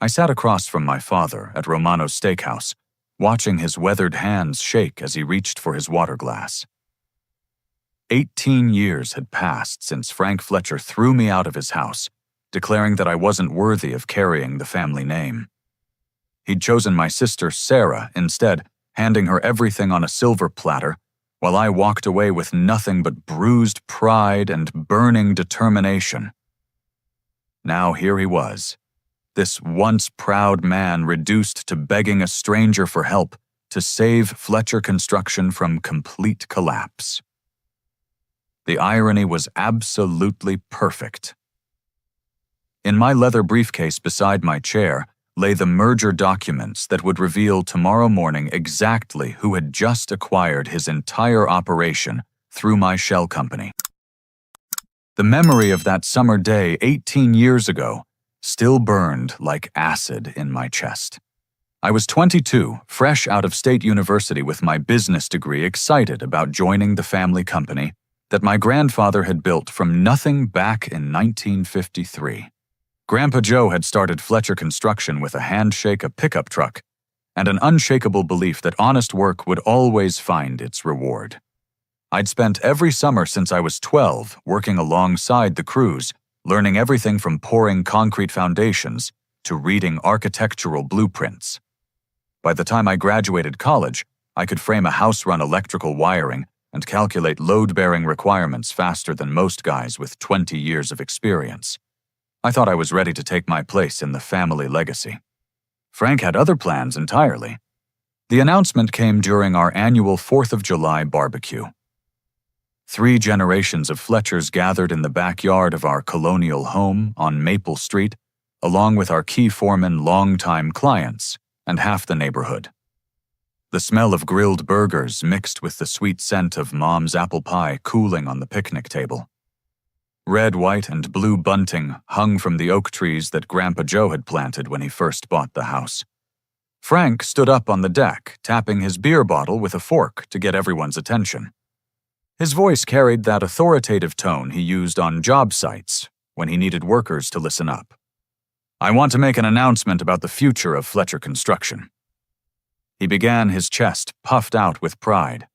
I sat across from my father at Romano's Steakhouse, watching his weathered hands shake as he reached for his water glass. 18 years had passed since Frank Fletcher threw me out of his house, declaring that I wasn't worthy of carrying the family name. He'd chosen my sister Sarah instead, handing her everything on a silver platter, while I walked away with nothing but bruised pride and burning determination. Now here he was, this once proud man reduced to begging a stranger for help to save Fletcher Construction from complete collapse. The irony was absolutely perfect. In my leather briefcase beside my chair lay the merger documents that would reveal tomorrow morning exactly who had just acquired his entire operation through my shell company. The memory of that summer day 18 years ago still burned like acid in my chest. I was 22, fresh out of State University with my business degree, excited about joining the family company that my grandfather had built from nothing back in 1953. Grandpa Joe had started Fletcher Construction with a handshake, a pickup truck, and an unshakable belief that honest work would always find its reward. I'd spent every summer since I was 12 working alongside the crews, learning everything from pouring concrete foundations to reading architectural blueprints. By the time I graduated college, I could frame a house-run electrical wiring and calculate load-bearing requirements faster than most guys with 20 years of experience. I thought I was ready to take my place in the family legacy. Frank had other plans entirely. The announcement came during our annual 4th of July barbecue. 3 generations of Fletchers gathered in the backyard of our colonial home on Maple Street, along with our key foreman longtime clients and half the neighborhood. The smell of grilled burgers mixed with the sweet scent of Mom's apple pie cooling on the picnic table. Red, white, and blue bunting hung from the oak trees that Grandpa Joe had planted when he first bought the house. Frank stood up on the deck, tapping his beer bottle with a fork to get everyone's attention. His voice carried that authoritative tone he used on job sites when he needed workers to listen up. "I want to make an announcement about the future of Fletcher Construction." He began, his chest puffed out with pride.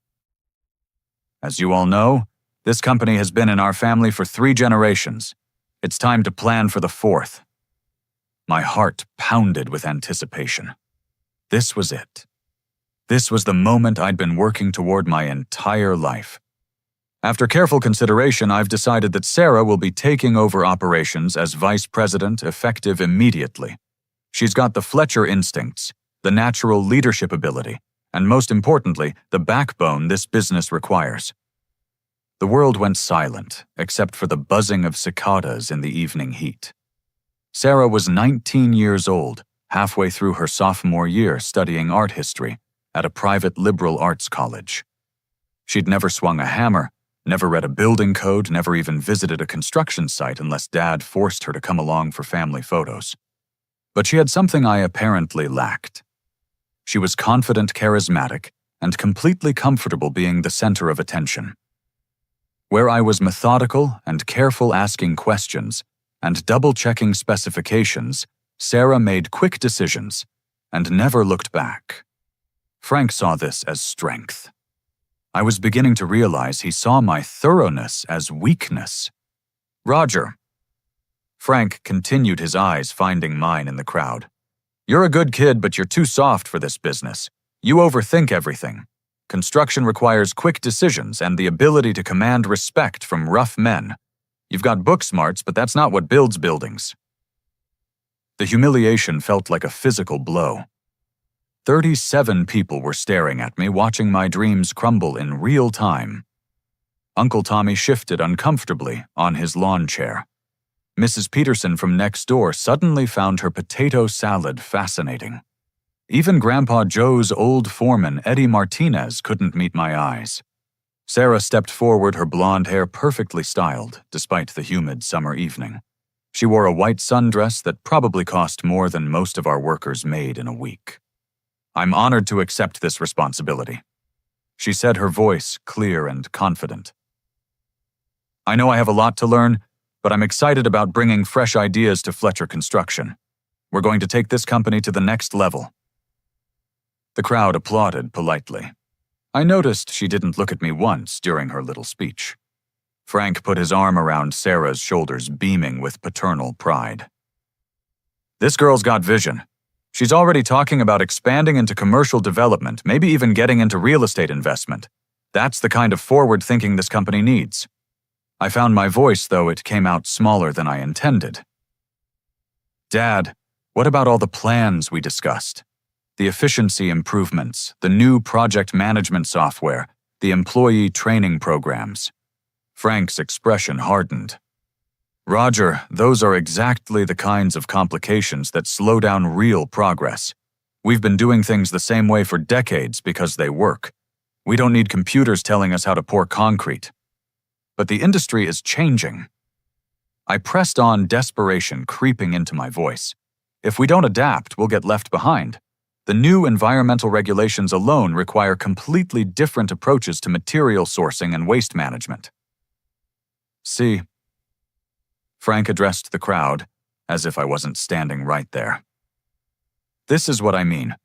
"As you all know, this company has been in our family for 3 generations. It's time to plan for the 4th. My heart pounded with anticipation. This was it. This was the moment I'd been working toward my entire life. After careful consideration, I've decided that Sarah will be taking over operations as vice president effective immediately. She's got the Fletcher instincts, the natural leadership ability, and most importantly, the backbone this business requires. The world went silent, except for the buzzing of cicadas in the evening heat. Sarah was 19 years old, halfway through her sophomore year studying art history at a private liberal arts college. She'd never swung a hammer, never read a building code, never even visited a construction site unless Dad forced her to come along for family photos. But she had something I apparently lacked. She was confident, charismatic, and completely comfortable being the center of attention. Where I was methodical and careful asking questions and double-checking specifications, Sarah made quick decisions and never looked back. Frank saw this as strength. I was beginning to realize he saw my thoroughness as weakness. "Roger." Frank continued, his eyes finding mine in the crowd. "You're a good kid, but you're too soft for this business. You overthink everything. Construction requires quick decisions and the ability to command respect from rough men. You've got book smarts, but that's not what builds buildings." The humiliation felt like a physical blow. 37 people were staring at me, watching my dreams crumble in real time. Uncle Tommy shifted uncomfortably on his lawn chair. Mrs. Peterson from next door suddenly found her potato salad fascinating. Even Grandpa Joe's old foreman, Eddie Martinez, couldn't meet my eyes. Sarah stepped forward, her blonde hair perfectly styled, despite the humid summer evening. She wore a white sundress that probably cost more than most of our workers made in a week. "I'm honored to accept this responsibility," she said, her voice clear and confident. "I know I have a lot to learn, but I'm excited about bringing fresh ideas to Fletcher Construction. We're going to take this company to the next level." The crowd applauded politely. I noticed she didn't look at me once during her little speech. Frank put his arm around Sarah's shoulders, beaming with paternal pride. "This girl's got vision. She's already talking about expanding into commercial development, maybe even getting into real estate investment. That's the kind of forward thinking this company needs." I found my voice, though it came out smaller than I intended. "Dad, what about all the plans we discussed? The efficiency improvements, the new project management software, the employee training programs." Frank's expression hardened. "Roger, those are exactly the kinds of complications that slow down real progress. We've been doing things the same way for decades because they work. We don't need computers telling us how to pour concrete. But the industry is changing." I pressed on, desperation creeping into my voice. "If we don't adapt, we'll get left behind. The new environmental regulations alone require completely different approaches to material sourcing and waste management." "See," Frank addressed the crowd, as if I wasn't standing right there. "This is what I mean.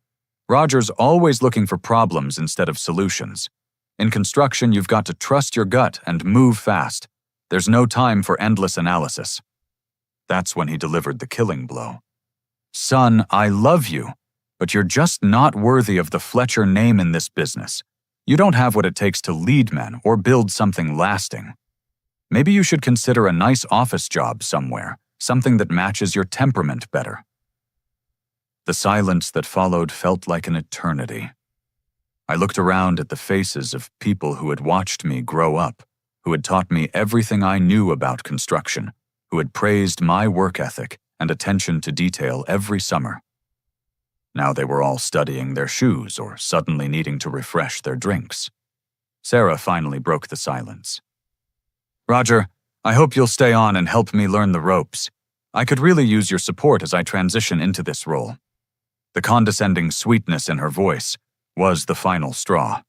Roger's always looking for problems instead of solutions. In construction, you've got to trust your gut and move fast. There's no time for endless analysis." That's when he delivered the killing blow. "Son, I love you, but you're just not worthy of the Fletcher name in this business. You don't have what it takes to lead men or build something lasting. Maybe you should consider a nice office job somewhere, something that matches your temperament better." The silence that followed felt like an eternity. I looked around at the faces of people who had watched me grow up, who had taught me everything I knew about construction, who had praised my work ethic and attention to detail every summer. Now they were all studying their shoes or suddenly needing to refresh their drinks. Sarah finally broke the silence. "Roger, I hope you'll stay on and help me learn the ropes. I could really use your support as I transition into this role." The condescending sweetness in her voice was the final straw.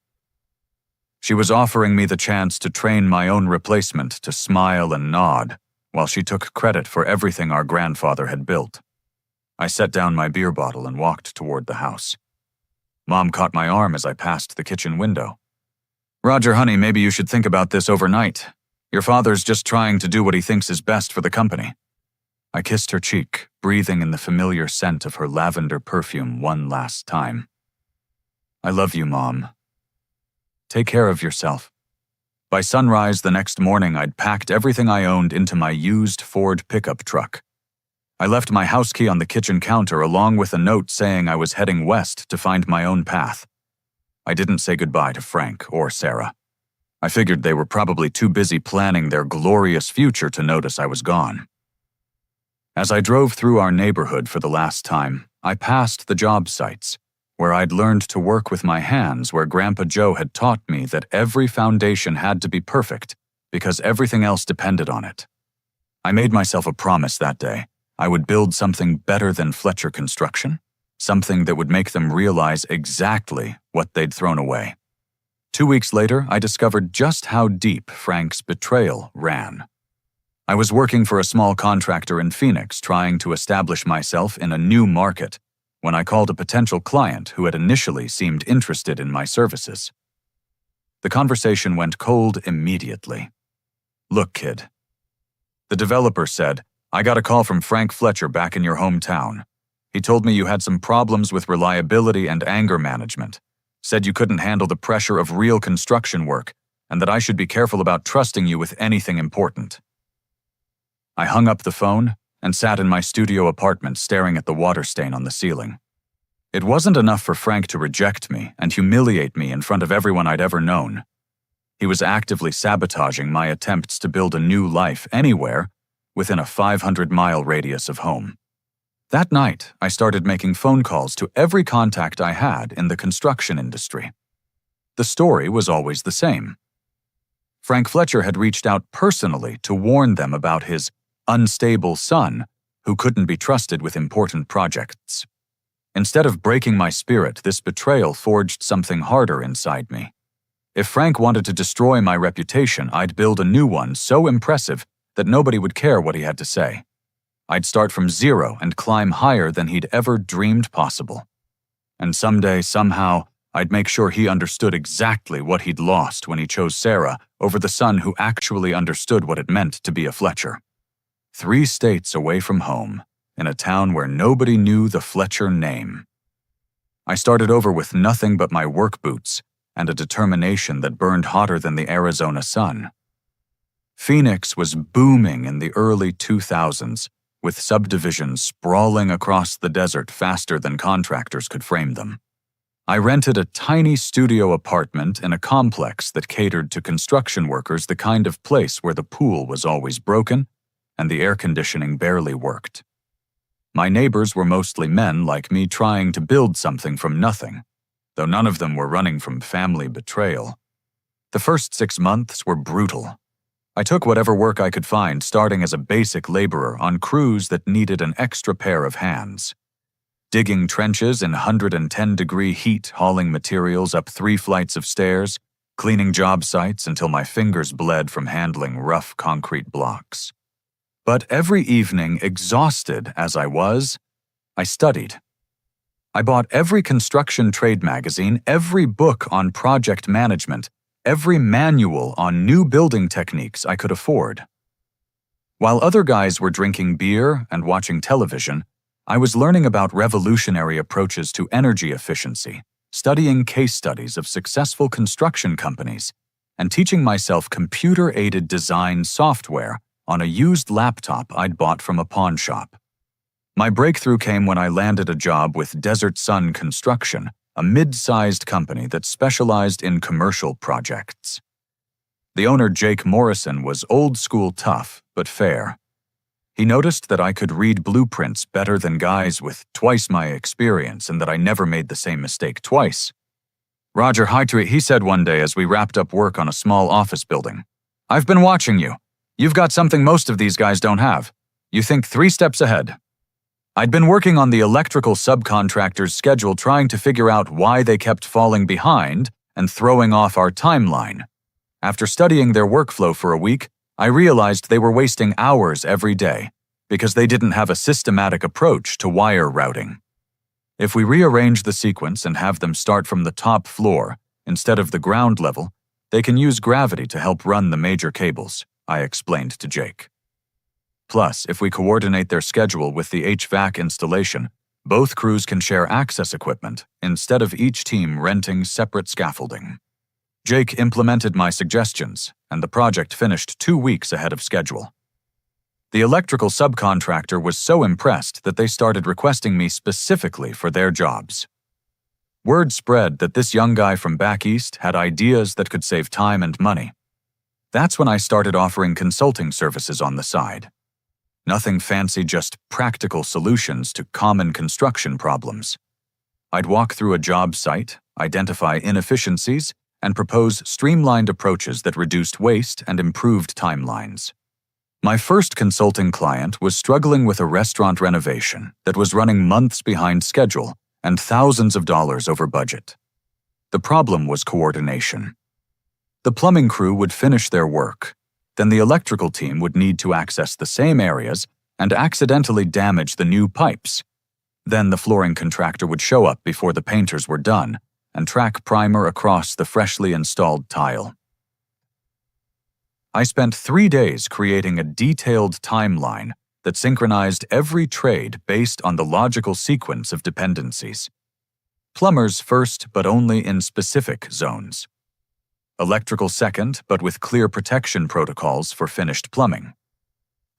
She was offering me the chance to train my own replacement to smile and nod, while she took credit for everything our grandfather had built. I set down my beer bottle and walked toward the house. Mom caught my arm as I passed the kitchen window. "Roger, honey, maybe you should think about this overnight. Your father's just trying to do what he thinks is best for the company." I kissed her cheek, breathing in the familiar scent of her lavender perfume one last time. "I love you, Mom. Take care of yourself." By sunrise the next morning, I'd packed everything I owned into my used Ford pickup truck. I left my house key on the kitchen counter along with a note saying I was heading west to find my own path. I didn't say goodbye to Frank or Sarah. I figured they were probably too busy planning their glorious future to notice I was gone. As I drove through our neighborhood for the last time, I passed the job sites, where I'd learned to work with my hands, where Grandpa Joe had taught me that every foundation had to be perfect because everything else depended on it. I made myself a promise that day. I would build something better than Fletcher Construction, something that would make them realize exactly what they'd thrown away. 2 weeks later, I discovered just how deep Frank's betrayal ran. I was working for a small contractor in Phoenix, trying to establish myself in a new market, when I called a potential client who had initially seemed interested in my services. The conversation went cold immediately. "Look, kid," the developer said, "I got a call from Frank Fletcher back in your hometown. He told me you had some problems with reliability and anger management, said you couldn't handle the pressure of real construction work, and that I should be careful about trusting you with anything important." I hung up the phone and sat in my studio apartment staring at the water stain on the ceiling. It wasn't enough for Frank to reject me and humiliate me in front of everyone I'd ever known. He was actively sabotaging my attempts to build a new life anywhere within a 500-mile radius of home. That night, I started making phone calls to every contact I had in the construction industry. The story was always the same. Frank Fletcher had reached out personally to warn them about his unstable son who couldn't be trusted with important projects. Instead of breaking my spirit, this betrayal forged something harder inside me. If Frank wanted to destroy my reputation, I'd build a new one so impressive that nobody would care what he had to say. I'd start from zero and climb higher than he'd ever dreamed possible. And someday, somehow, I'd make sure he understood exactly what he'd lost when he chose Sarah over the son who actually understood what it meant to be a Fletcher. 3 states away from home, in a town where nobody knew the Fletcher name. I started over with nothing but my work boots and a determination that burned hotter than the Arizona sun. Phoenix was booming in the early 2000s, with subdivisions sprawling across the desert faster than contractors could frame them. I rented a tiny studio apartment in a complex that catered to construction workers, the kind of place where the pool was always broken and the air conditioning barely worked. My neighbors were mostly men like me trying to build something from nothing, though none of them were running from family betrayal. The first 6 months were brutal. I took whatever work I could find, starting as a basic laborer on crews that needed an extra pair of hands. Digging trenches in 110-degree heat, hauling materials up 3 flights of stairs, cleaning job sites until my fingers bled from handling rough concrete blocks. But every evening, exhausted as I was, I studied. I bought every construction trade magazine, every book on project management, every manual on new building techniques I could afford. While other guys were drinking beer and watching television, I was learning about revolutionary approaches to energy efficiency, studying case studies of successful construction companies, and teaching myself computer-aided design software on a used laptop I'd bought from a pawn shop. My breakthrough came when I landed a job with Desert Sun Construction, a mid-sized company that specialized in commercial projects. The owner, Jake Morrison, was old-school tough but fair. He noticed that I could read blueprints better than guys with twice my experience and that I never made the same mistake twice. Roger, hi to it, he said one day as we wrapped up work on a small office building. I've been watching you. You've got something most of these guys don't have. You think 3 steps ahead. I'd been working on the electrical subcontractor's schedule, trying to figure out why they kept falling behind and throwing off our timeline. After studying their workflow for a week, I realized they were wasting hours every day because they didn't have a systematic approach to wire routing. If we rearrange the sequence and have them start from the top floor instead of the ground level, they can use gravity to help run the major cables, I explained to Jake. Plus, if we coordinate their schedule with the HVAC installation, both crews can share access equipment instead of each team renting separate scaffolding. Jake implemented my suggestions, and the project finished 2 weeks ahead of schedule. The electrical subcontractor was so impressed that they started requesting me specifically for their jobs. Word spread that this young guy from back east had ideas that could save time and money. That's when I started offering consulting services on the side. Nothing fancy, just practical solutions to common construction problems. I'd walk through a job site, identify inefficiencies, and propose streamlined approaches that reduced waste and improved timelines. My first consulting client was struggling with a restaurant renovation that was running months behind schedule and thousands of dollars over budget. The problem was coordination. The plumbing crew would finish their work. Then the electrical team would need to access the same areas and accidentally damage the new pipes. Then the flooring contractor would show up before the painters were done and track primer across the freshly installed tile. I spent 3 days creating a detailed timeline that synchronized every trade based on the logical sequence of dependencies. Plumbers first, but only in specific zones. Electrical second, but with clear protection protocols for finished plumbing.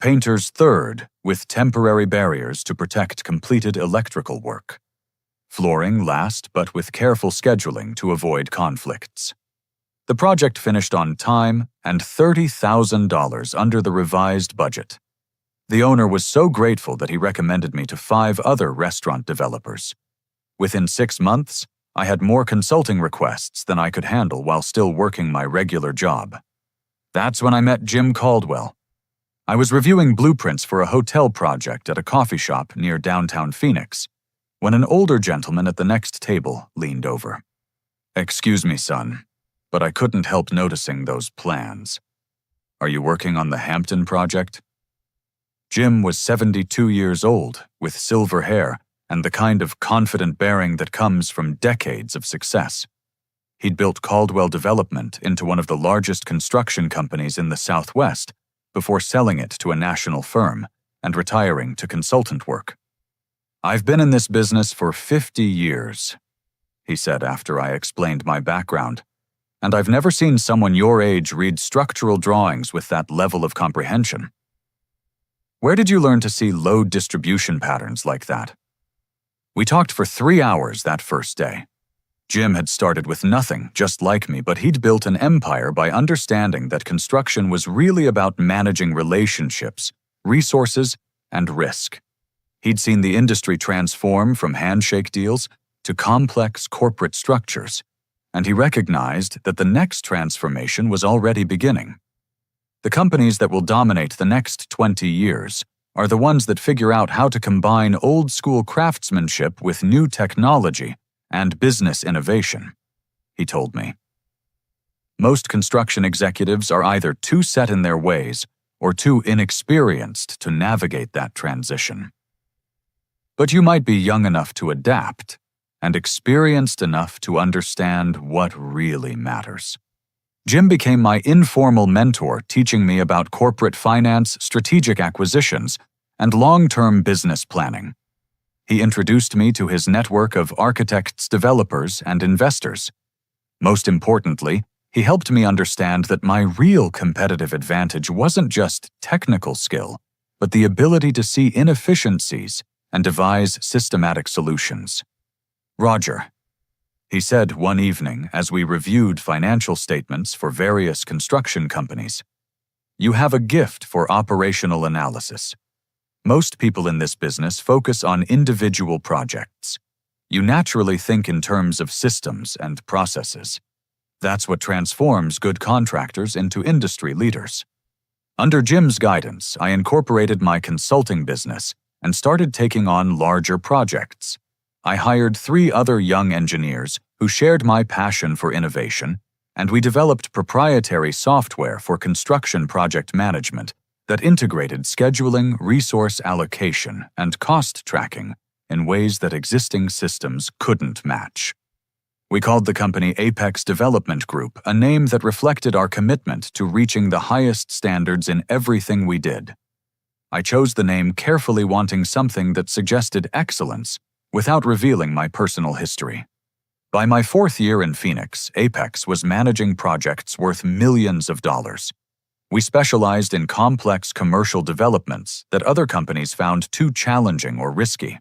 Painters third, with temporary barriers to protect completed electrical work. Flooring last, but with careful scheduling to avoid conflicts. The project finished on time and $30,000 under the revised budget. The owner was so grateful that he recommended me to 5 other restaurant developers. Within 6 months, I had more consulting requests than I could handle while still working my regular job. That's when I met Jim Caldwell. I was reviewing blueprints for a hotel project at a coffee shop near downtown Phoenix, when an older gentleman at the next table leaned over. "Excuse me, son, but I couldn't help noticing those plans. Are you working on the Hampton project?" Jim was 72 years old, with silver hair and the kind of confident bearing that comes from decades of success. He'd built Caldwell Development into one of the largest construction companies in the Southwest before selling it to a national firm and retiring to consultant work. "I've been in this business for 50 years, he said after I explained my background, "and I've never seen someone your age read structural drawings with that level of comprehension. Where did you learn to see load distribution patterns like that?" We talked for 3 hours that first day. Jim had started with nothing, just like me, but he'd built an empire by understanding that construction was really about managing relationships, resources, and risk. He'd seen the industry transform from handshake deals to complex corporate structures, and he recognized that the next transformation was already beginning. The companies that will dominate the next 20 years are the ones that figure out how to combine old-school craftsmanship with new technology and business innovation, he told me. Most construction executives are either too set in their ways or too inexperienced to navigate that transition. But you might be young enough to adapt and experienced enough to understand what really matters. Jim became my informal mentor, teaching me about corporate finance, strategic acquisitions, and long-term business planning. He introduced me to his network of architects, developers, and investors. Most importantly, he helped me understand that my real competitive advantage wasn't just technical skill, but the ability to see inefficiencies and devise systematic solutions. "Roger," he said one evening as we reviewed financial statements for various construction companies, "you have a gift for operational analysis. Most people in this business focus on individual projects. You naturally think in terms of systems and processes. That's what transforms good contractors into industry leaders." Under Jim's guidance, I incorporated my consulting business and started taking on larger projects. I hired 3 other young engineers who shared my passion for innovation, and we developed proprietary software for construction project management that integrated scheduling, resource allocation, and cost tracking in ways that existing systems couldn't match. We called the company Apex Development Group, a name that reflected our commitment to reaching the highest standards in everything we did. I chose the name carefully, wanting something that suggested excellence without revealing my personal history. By my 4th year in Phoenix, Apex was managing projects worth millions of dollars. We specialized in complex commercial developments that other companies found too challenging or risky.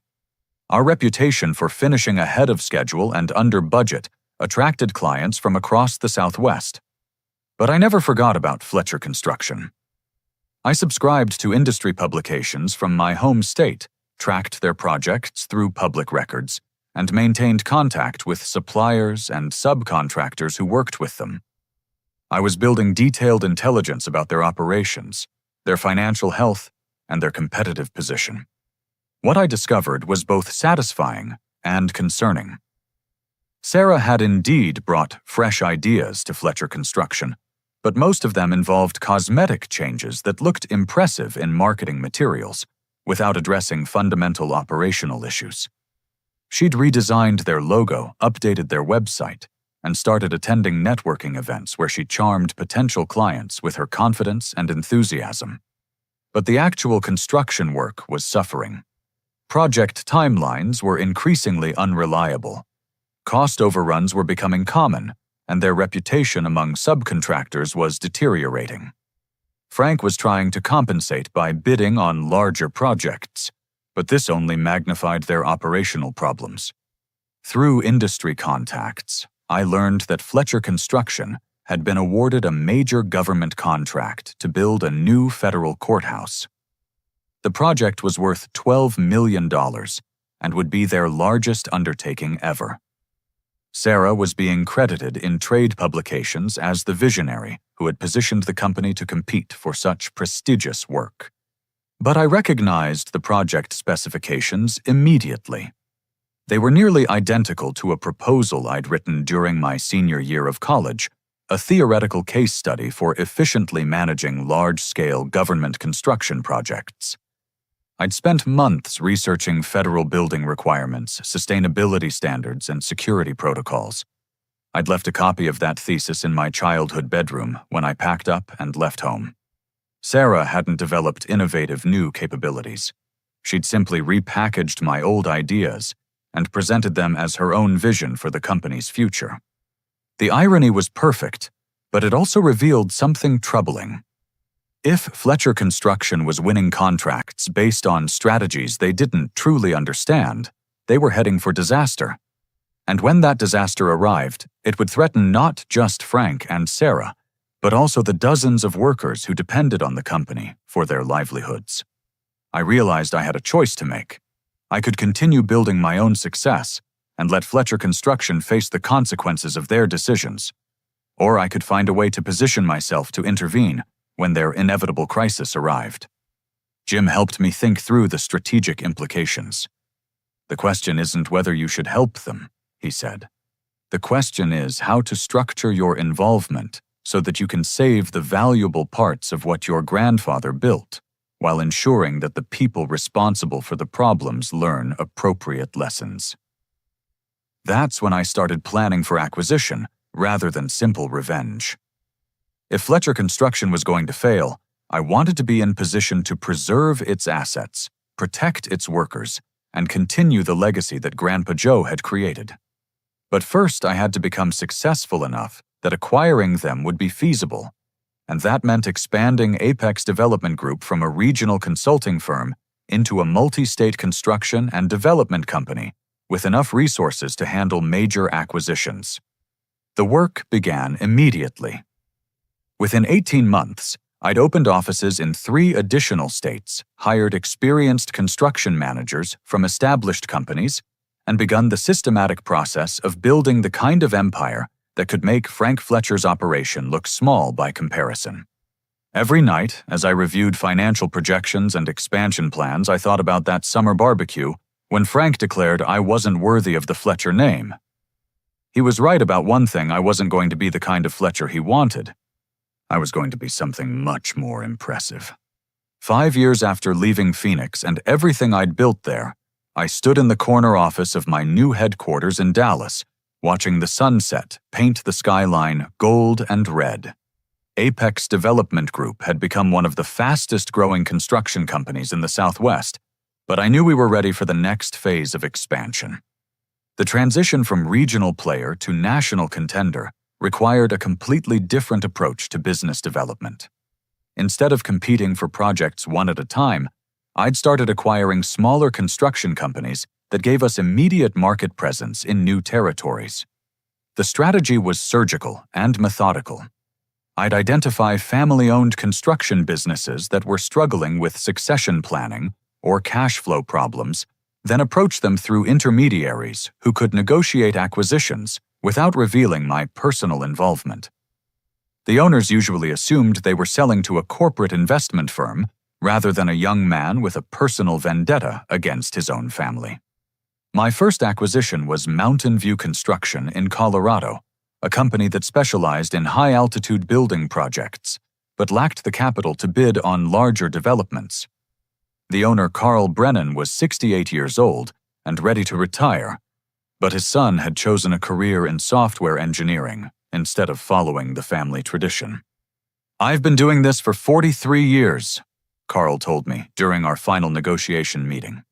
Our reputation for finishing ahead of schedule and under budget attracted clients from across the Southwest. But I never forgot about Fletcher Construction. I subscribed to industry publications from my home state, tracked their projects through public records, and maintained contact with suppliers and subcontractors who worked with them. I was building detailed intelligence about their operations, their financial health, and their competitive position. What I discovered was both satisfying and concerning. Sarah had indeed brought fresh ideas to Fletcher Construction, but most of them involved cosmetic changes that looked impressive in marketing materials, without addressing fundamental operational issues. She'd redesigned their logo, updated their website, and started attending networking events where she charmed potential clients with her confidence and enthusiasm. But the actual construction work was suffering. Project timelines were increasingly unreliable. Cost overruns were becoming common, and their reputation among subcontractors was deteriorating. Frank was trying to compensate by bidding on larger projects, but this only magnified their operational problems. Through industry contacts, I learned that Fletcher Construction had been awarded a major government contract to build a new federal courthouse. The project was worth $12 million and would be their largest undertaking ever. Sarah was being credited in trade publications as the visionary who had positioned the company to compete for such prestigious work. But I recognized the project specifications immediately. They were nearly identical to a proposal I'd written during my senior year of college, a theoretical case study for efficiently managing large-scale government construction projects. I'd spent months researching federal building requirements, sustainability standards, and security protocols. I'd left a copy of that thesis in my childhood bedroom when I packed up and left home. Sarah hadn't developed innovative new capabilities. She'd simply repackaged my old ideas and presented them as her own vision for the company's future. The irony was perfect, but it also revealed something troubling. If Fletcher Construction was winning contracts based on strategies they didn't truly understand, they were heading for disaster. And when that disaster arrived, it would threaten not just Frank and Sarah, but also the dozens of workers who depended on the company for their livelihoods. I realized I had a choice to make. I could continue building my own success and let Fletcher Construction face the consequences of their decisions, or I could find a way to position myself to intervene when their inevitable crisis arrived. Jim helped me think through the strategic implications. "The question isn't whether you should help them," he said. "The question is how to structure your involvement so that you can save the valuable parts of what your grandfather built, while ensuring that the people responsible for the problems learn appropriate lessons." That's when I started planning for acquisition rather than simple revenge. If Fletcher Construction was going to fail, I wanted to be in position to preserve its assets, protect its workers, and continue the legacy that Grandpa Joe had created. But first, I had to become successful enough that acquiring them would be feasible, and that meant expanding Apex Development Group from a regional consulting firm into a multi-state construction and development company with enough resources to handle major acquisitions. The work began immediately. Within 18 months, I'd opened offices in 3 additional states, hired experienced construction managers from established companies, and begun the systematic process of building the kind of empire that could make Frank Fletcher's operation look small by comparison. Every night, as I reviewed financial projections and expansion plans, I thought about that summer barbecue when Frank declared I wasn't worthy of the Fletcher name. He was right about one thing: I wasn't going to be the kind of Fletcher he wanted. I was going to be something much more impressive. 5 years after leaving Phoenix and everything I'd built there, I stood in the corner office of my new headquarters in Dallas, watching the sunset paint the skyline gold and red. Apex Development Group had become one of the fastest-growing construction companies in the Southwest, but I knew we were ready for the next phase of expansion. The transition from regional player to national contender required a completely different approach to business development. Instead of competing for projects one at a time, I'd started acquiring smaller construction companies that gave us immediate market presence in new territories. The strategy was surgical and methodical. I'd identify family-owned construction businesses that were struggling with succession planning or cash flow problems, then approach them through intermediaries who could negotiate acquisitions without revealing my personal involvement. The owners usually assumed they were selling to a corporate investment firm rather than a young man with a personal vendetta against his own family. My first acquisition was Mountain View Construction in Colorado, a company that specialized in high-altitude building projects, but lacked the capital to bid on larger developments. The owner, Carl Brennan, was 68 years old and ready to retire, but his son had chosen a career in software engineering instead of following the family tradition. "I've been doing this for 43 years, Carl told me during our final negotiation meeting.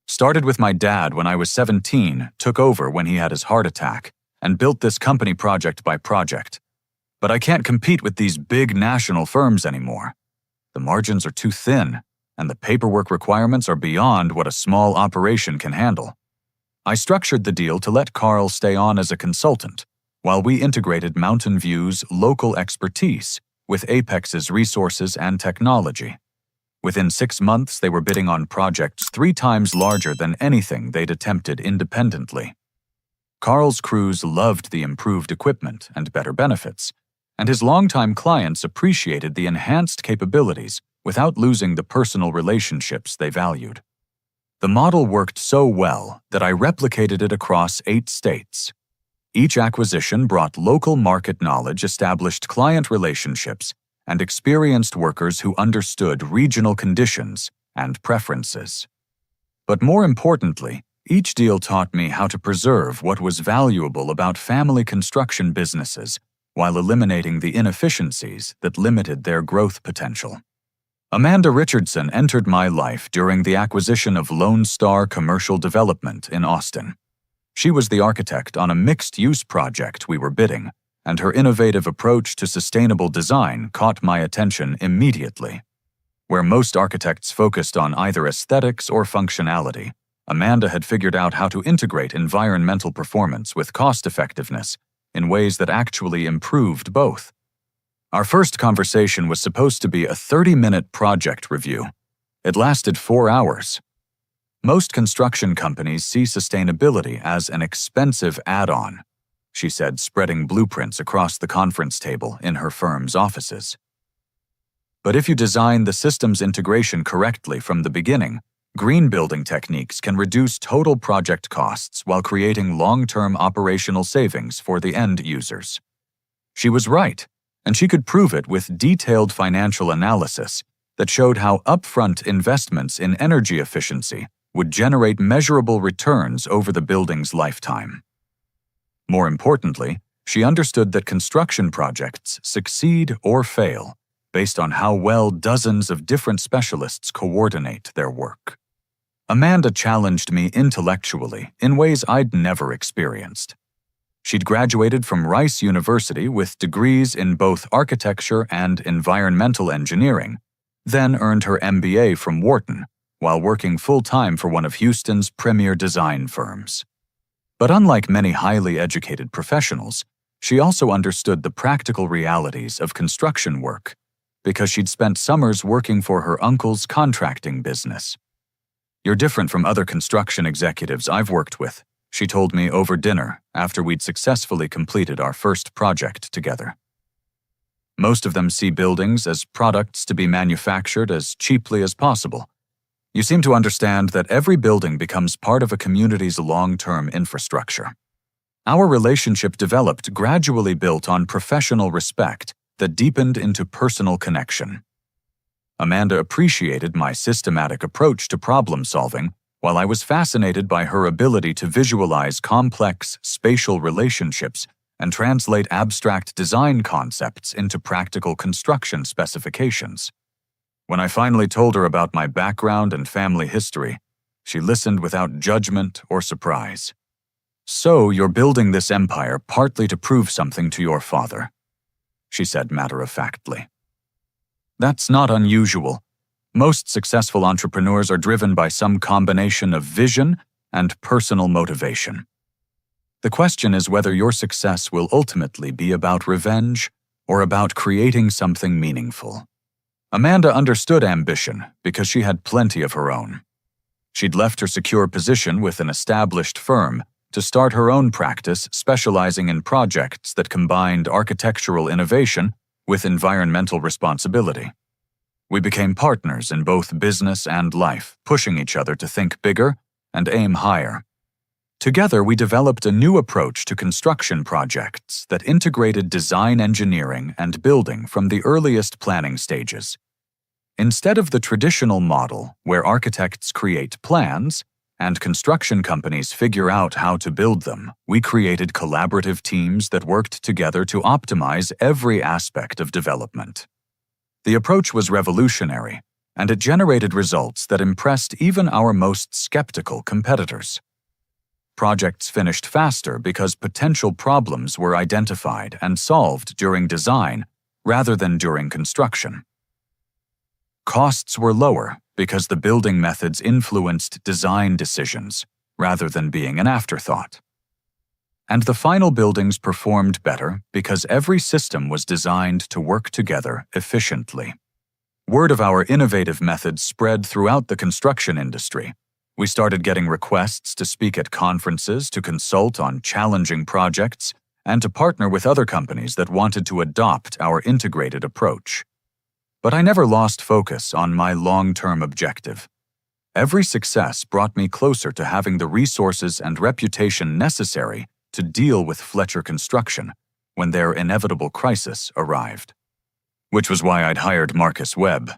"Started with my dad when I was 17, took over when he had his heart attack, and built this company project by project. But I can't compete with these big national firms anymore. The margins are too thin, and the paperwork requirements are beyond what a small operation can handle." I structured the deal to let Carl stay on as a consultant, while we integrated Mountain View's local expertise with Apex's resources and technology. Within 6 months, they were bidding on projects 3 times larger than anything they'd attempted independently. Carl's crews loved the improved equipment and better benefits, and his longtime clients appreciated the enhanced capabilities without losing the personal relationships they valued. The model worked so well that I replicated it across 8 states. Each acquisition brought local market knowledge, established client relationships, and experienced workers who understood regional conditions and preferences. But more importantly, each deal taught me how to preserve what was valuable about family construction businesses while eliminating the inefficiencies that limited their growth potential. Amanda Richardson entered my life during the acquisition of Lone Star Commercial Development in Austin. She was the architect on a mixed-use project we were bidding, and her innovative approach to sustainable design caught my attention immediately. Where most architects focused on either aesthetics or functionality, Amanda had figured out how to integrate environmental performance with cost-effectiveness in ways that actually improved both. Our first conversation was supposed to be a 30-minute project review. It lasted 4 hours. Most construction companies see sustainability as an expensive add-on, she said, spreading blueprints across the conference table in her firm's offices. But if you design the systems integration correctly from the beginning, green building techniques can reduce total project costs while creating long-term operational savings for the end users. She was right, and she could prove it with detailed financial analysis that showed how upfront investments in energy efficiency would generate measurable returns over the building's lifetime. More importantly, she understood that construction projects succeed or fail based on how well dozens of different specialists coordinate their work. Amanda challenged me intellectually in ways I'd never experienced. She'd graduated from Rice University with degrees in both architecture and environmental engineering, then earned her MBA from Wharton while working full-time for one of Houston's premier design firms. But unlike many highly educated professionals, she also understood the practical realities of construction work because she'd spent summers working for her uncle's contracting business. "You're different from other construction executives I've worked with," she told me over dinner after we'd successfully completed our first project together. "Most of them see buildings as products to be manufactured as cheaply as possible. You seem to understand that every building becomes part of a community's long-term infrastructure." Our relationship developed gradually built on professional respect that deepened into personal connection. Amanda appreciated my systematic approach to problem-solving, while I was fascinated by her ability to visualize complex spatial relationships and translate abstract design concepts into practical construction specifications. When I finally told her about my background and family history, she listened without judgment or surprise. "So you're building this empire partly to prove something to your father," she said matter-of-factly. "That's not unusual. Most successful entrepreneurs are driven by some combination of vision and personal motivation. The question is whether your success will ultimately be about revenge or about creating something meaningful." Amanda understood ambition because she had plenty of her own. She'd left her secure position with an established firm to start her own practice specializing in projects that combined architectural innovation with environmental responsibility. We became partners in both business and life, pushing each other to think bigger and aim higher. Together, we developed a new approach to construction projects that integrated design engineering and building from the earliest planning stages. Instead of the traditional model where architects create plans and construction companies figure out how to build them, we created collaborative teams that worked together to optimize every aspect of development. The approach was revolutionary, and it generated results that impressed even our most skeptical competitors. Projects finished faster because potential problems were identified and solved during design rather than during construction. Costs were lower because the building methods influenced design decisions rather than being an afterthought. And the final buildings performed better because every system was designed to work together efficiently. Word of our innovative methods spread throughout the construction industry. We started getting requests to speak at conferences, to consult on challenging projects, and to partner with other companies that wanted to adopt our integrated approach. But I never lost focus on my long-term objective. Every success brought me closer to having the resources and reputation necessary to deal with Fletcher Construction when their inevitable crisis arrived. Which was why I'd hired Marcus Webb.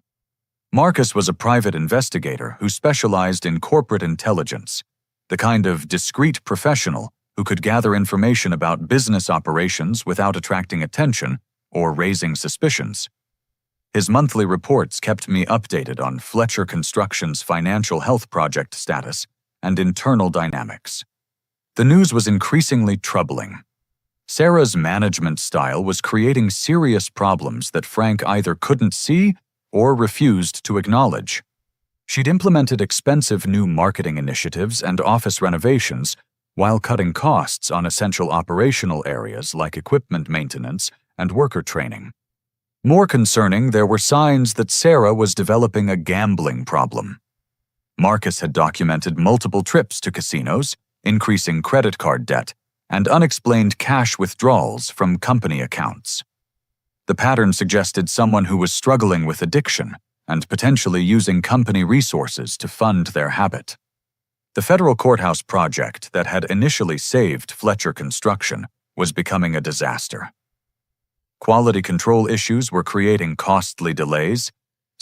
Marcus was a private investigator who specialized in corporate intelligence, the kind of discreet professional who could gather information about business operations without attracting attention or raising suspicions. His monthly reports kept me updated on Fletcher Construction's financial health project status and internal dynamics. The news was increasingly troubling. Sarah's management style was creating serious problems that Frank either couldn't see or refused to acknowledge. She'd implemented expensive new marketing initiatives and office renovations while cutting costs on essential operational areas like equipment maintenance and worker training. More concerning, there were signs that Sarah was developing a gambling problem. Marcus had documented multiple trips to casinos, increasing credit card debt, and unexplained cash withdrawals from company accounts. The pattern suggested someone who was struggling with addiction and potentially using company resources to fund their habit. The federal courthouse project that had initially saved Fletcher Construction was becoming a disaster. Quality control issues were creating costly delays,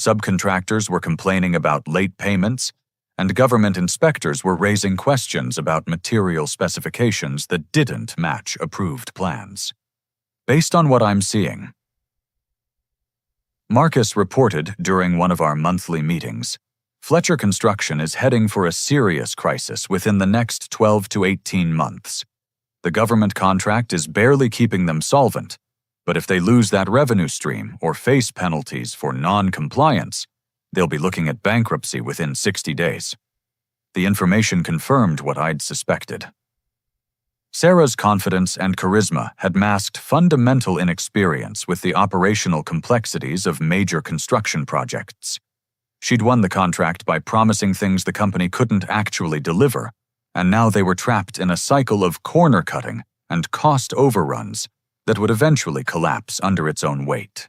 subcontractors were complaining about late payments, and government inspectors were raising questions about material specifications that didn't match approved plans. Based on what I'm seeing, Marcus reported during one of our monthly meetings, Fletcher Construction is heading for a serious crisis within the next 12 to 18 months. The government contract is barely keeping them solvent, but if they lose that revenue stream or face penalties for non-compliance, they'll be looking at bankruptcy within 60 days. The information confirmed what I'd suspected. Sarah's confidence and charisma had masked fundamental inexperience with the operational complexities of major construction projects. She'd won the contract by promising things the company couldn't actually deliver, and now they were trapped in a cycle of corner-cutting and cost overruns that would eventually collapse under its own weight.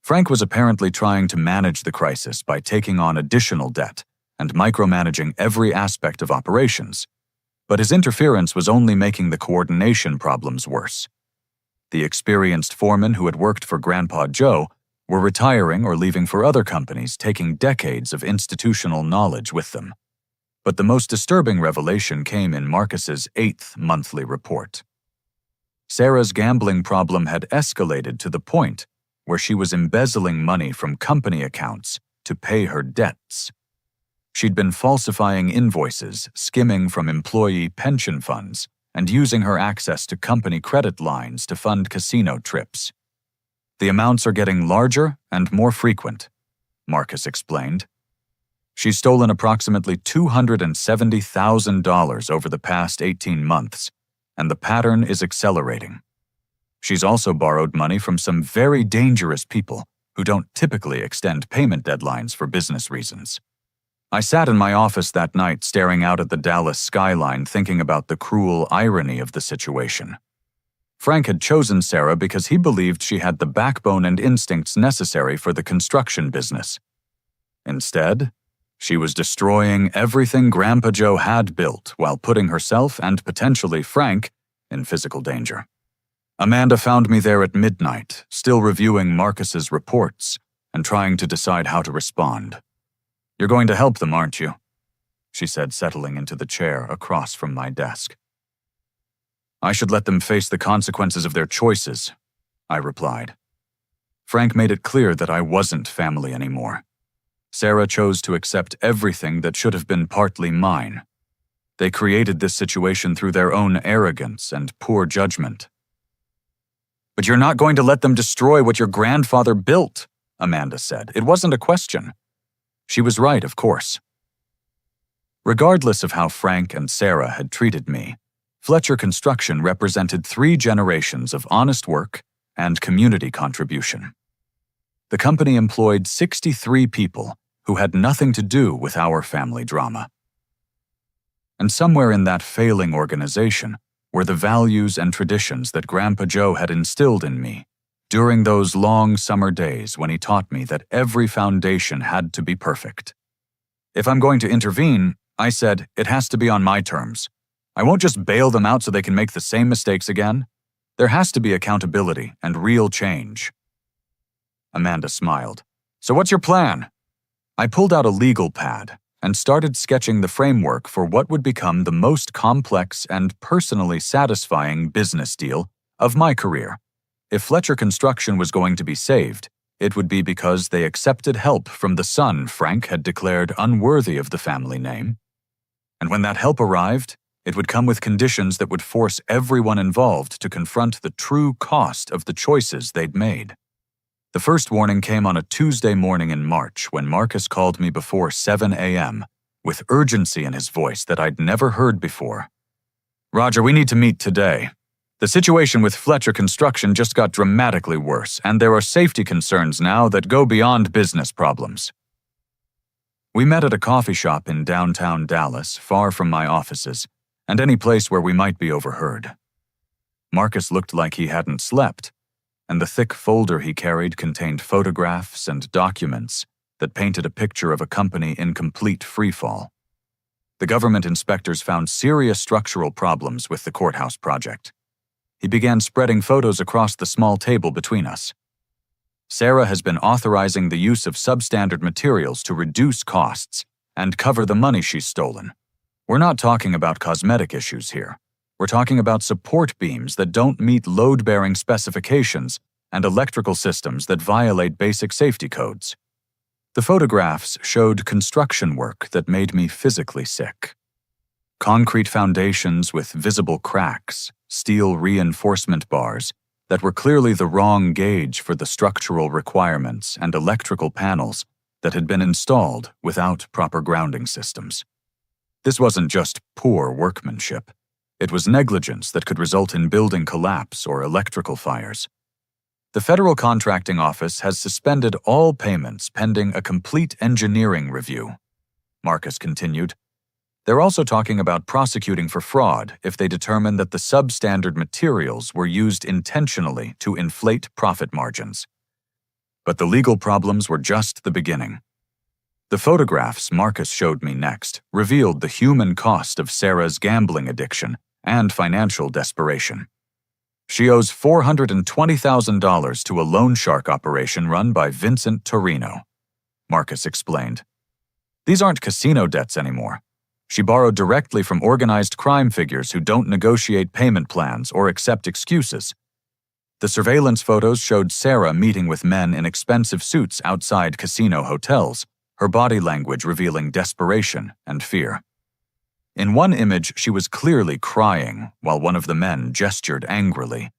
Frank was apparently trying to manage the crisis by taking on additional debt and micromanaging every aspect of operations, but his interference was only making the coordination problems worse. The experienced foremen who had worked for Grandpa Joe were retiring or leaving for other companies, taking decades of institutional knowledge with them. But the most disturbing revelation came in Marcus's 8th monthly report. Sarah's gambling problem had escalated to the point where she was embezzling money from company accounts to pay her debts. She'd been falsifying invoices, skimming from employee pension funds, and using her access to company credit lines to fund casino trips. The amounts are getting larger and more frequent, Marcus explained. She's stolen approximately $270,000 over the past 18 months, and the pattern is accelerating. She's also borrowed money from some very dangerous people who don't typically extend payment deadlines for business reasons. I sat in my office that night staring out at the Dallas skyline thinking about the cruel irony of the situation. Frank had chosen Sarah because he believed she had the backbone and instincts necessary for the construction business. Instead, she was destroying everything Grandpa Joe had built while putting herself and potentially Frank in physical danger. Amanda found me there at midnight, still reviewing Marcus's reports and trying to decide how to respond. "You're going to help them, aren't you?" she said, settling into the chair across from my desk. "I should let them face the consequences of their choices," I replied. Frank made it clear that I wasn't family anymore. Sarah chose to accept everything that should have been partly mine. They created this situation through their own arrogance and poor judgment. "But you're not going to let them destroy what your grandfather built," Amanda said. "It wasn't a question." She was right, of course. Regardless of how Frank and Sarah had treated me, Fletcher Construction represented 3 generations of honest work and community contribution. The company employed 63 people who had nothing to do with our family drama. And somewhere in that failing organization were the values and traditions that Grandpa Joe had instilled in me during those long summer days when he taught me that every foundation had to be perfect. If I'm going to intervene, I said, it has to be on my terms. I won't just bail them out so they can make the same mistakes again. There has to be accountability and real change. Amanda smiled. "So what's your plan?" I pulled out a legal pad and started sketching the framework for what would become the most complex and personally satisfying business deal of my career. If Fletcher Construction was going to be saved, it would be because they accepted help from the son Frank had declared unworthy of the family name. And when that help arrived, it would come with conditions that would force everyone involved to confront the true cost of the choices they'd made. The first warning came on a Tuesday morning in March when Marcus called me before 7 a.m. with urgency in his voice that I'd never heard before. "Roger, we need to meet today. The situation with Fletcher Construction just got dramatically worse, and there are safety concerns now that go beyond business problems." We met at a coffee shop in downtown Dallas, far from my offices, and any place where we might be overheard. Marcus looked like he hadn't slept, and the thick folder he carried contained photographs and documents that painted a picture of a company in complete freefall. The government inspectors found serious structural problems with the courthouse project. He began spreading photos across the small table between us. "Sarah has been authorizing the use of substandard materials to reduce costs and cover the money she's stolen. We're not talking about cosmetic issues here. We're talking about support beams that don't meet load-bearing specifications and electrical systems that violate basic safety codes." The photographs showed construction work that made me physically sick. Concrete foundations with visible cracks, steel reinforcement bars that were clearly the wrong gauge for the structural requirements, and electrical panels that had been installed without proper grounding systems. This wasn't just poor workmanship. It was negligence that could result in building collapse or electrical fires. The Federal Contracting Office has suspended all payments pending a complete engineering review, Marcus continued. They're also talking about prosecuting for fraud if they determine that the substandard materials were used intentionally to inflate profit margins. But the legal problems were just the beginning. The photographs Marcus showed me next revealed the human cost of Sarah's gambling addiction and financial desperation. She owes $420,000 to a loan shark operation run by Vincent Torino, Marcus explained. These aren't casino debts anymore. She borrowed directly from organized crime figures who don't negotiate payment plans or accept excuses. The surveillance photos showed Sarah meeting with men in expensive suits outside casino hotels, her body language revealing desperation and fear. In one image, she was clearly crying while one of the men gestured angrily.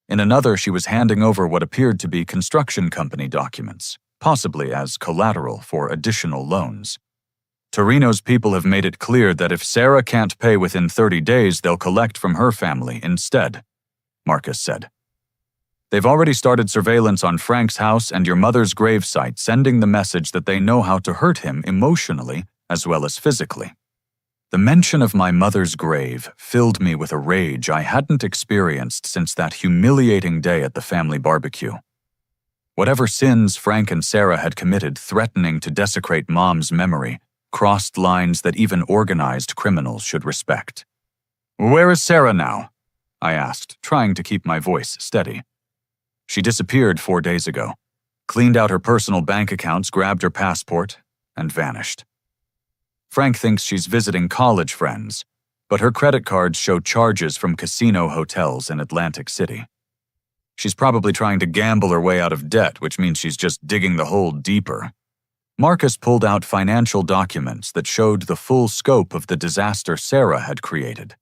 In another, she was handing over what appeared to be construction company documents, possibly as collateral for additional loans. Torino's people have made it clear that if Sarah can't pay within 30 days, they'll collect from her family instead, Marcus said. They've already started surveillance on Frank's house and your mother's gravesite, sending the message that they know how to hurt him emotionally as well as physically. The mention of my mother's grave filled me with a rage I hadn't experienced since that humiliating day at the family barbecue. Whatever sins Frank and Sarah had committed threatening to desecrate Mom's memory crossed lines that even organized criminals should respect. "Where is Sarah now?" I asked, trying to keep my voice steady. She disappeared 4 days ago, cleaned out her personal bank accounts, grabbed her passport, and vanished. Frank thinks she's visiting college friends, but her credit cards show charges from casino hotels in Atlantic City. She's probably trying to gamble her way out of debt, which means she's just digging the hole deeper. Marcus pulled out financial documents that showed the full scope of the disaster Sarah had created.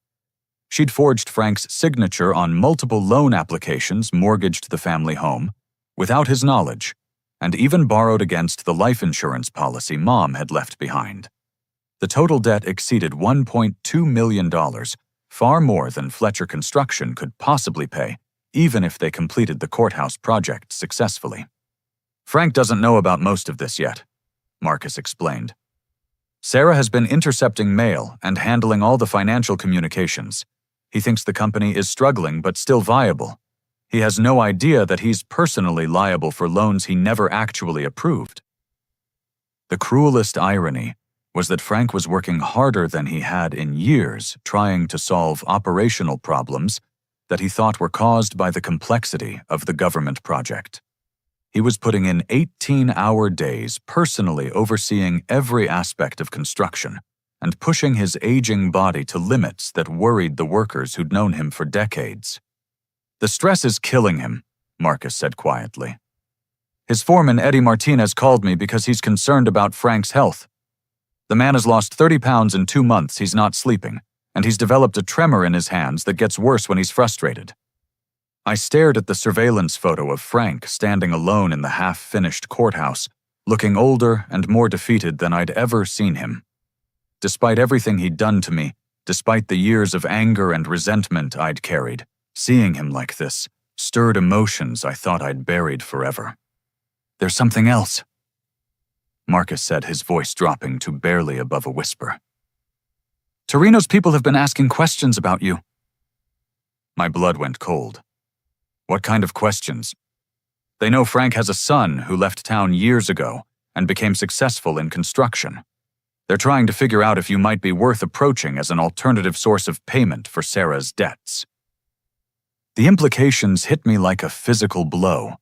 She'd forged Frank's signature on multiple loan applications, mortgaged the family home, without his knowledge, and even borrowed against the life insurance policy Mom had left behind. The total debt exceeded $1.2 million, far more than Fletcher Construction could possibly pay, even if they completed the courthouse project successfully. Frank doesn't know about most of this yet, Marcus explained. Sarah has been intercepting mail and handling all the financial communications. He thinks the company is struggling but still viable. He has no idea that he's personally liable for loans he never actually approved. The cruelest irony was that Frank was working harder than he had in years trying to solve operational problems that he thought were caused by the complexity of the government project. He was putting in 18-hour days personally overseeing every aspect of construction and pushing his aging body to limits that worried the workers who'd known him for decades. "The stress is killing him," Marcus said quietly. "His foreman, Eddie Martinez, called me because he's concerned about Frank's health. The man has lost 30 pounds in 2 months. He's not sleeping, and he's developed a tremor in his hands that gets worse when he's frustrated." I stared at the surveillance photo of Frank standing alone in the half-finished courthouse, looking older and more defeated than I'd ever seen him. Despite everything he'd done to me, despite the years of anger and resentment I'd carried, seeing him like this stirred emotions I thought I'd buried forever. "There's something else," Marcus said, his voice dropping to barely above a whisper. "Torino's people have been asking questions about you." My blood went cold. What kind of questions? They know Frank has a son who left town years ago and became successful in construction. They're trying to figure out if you might be worth approaching as an alternative source of payment for Sarah's debts. The implications hit me like a physical blow.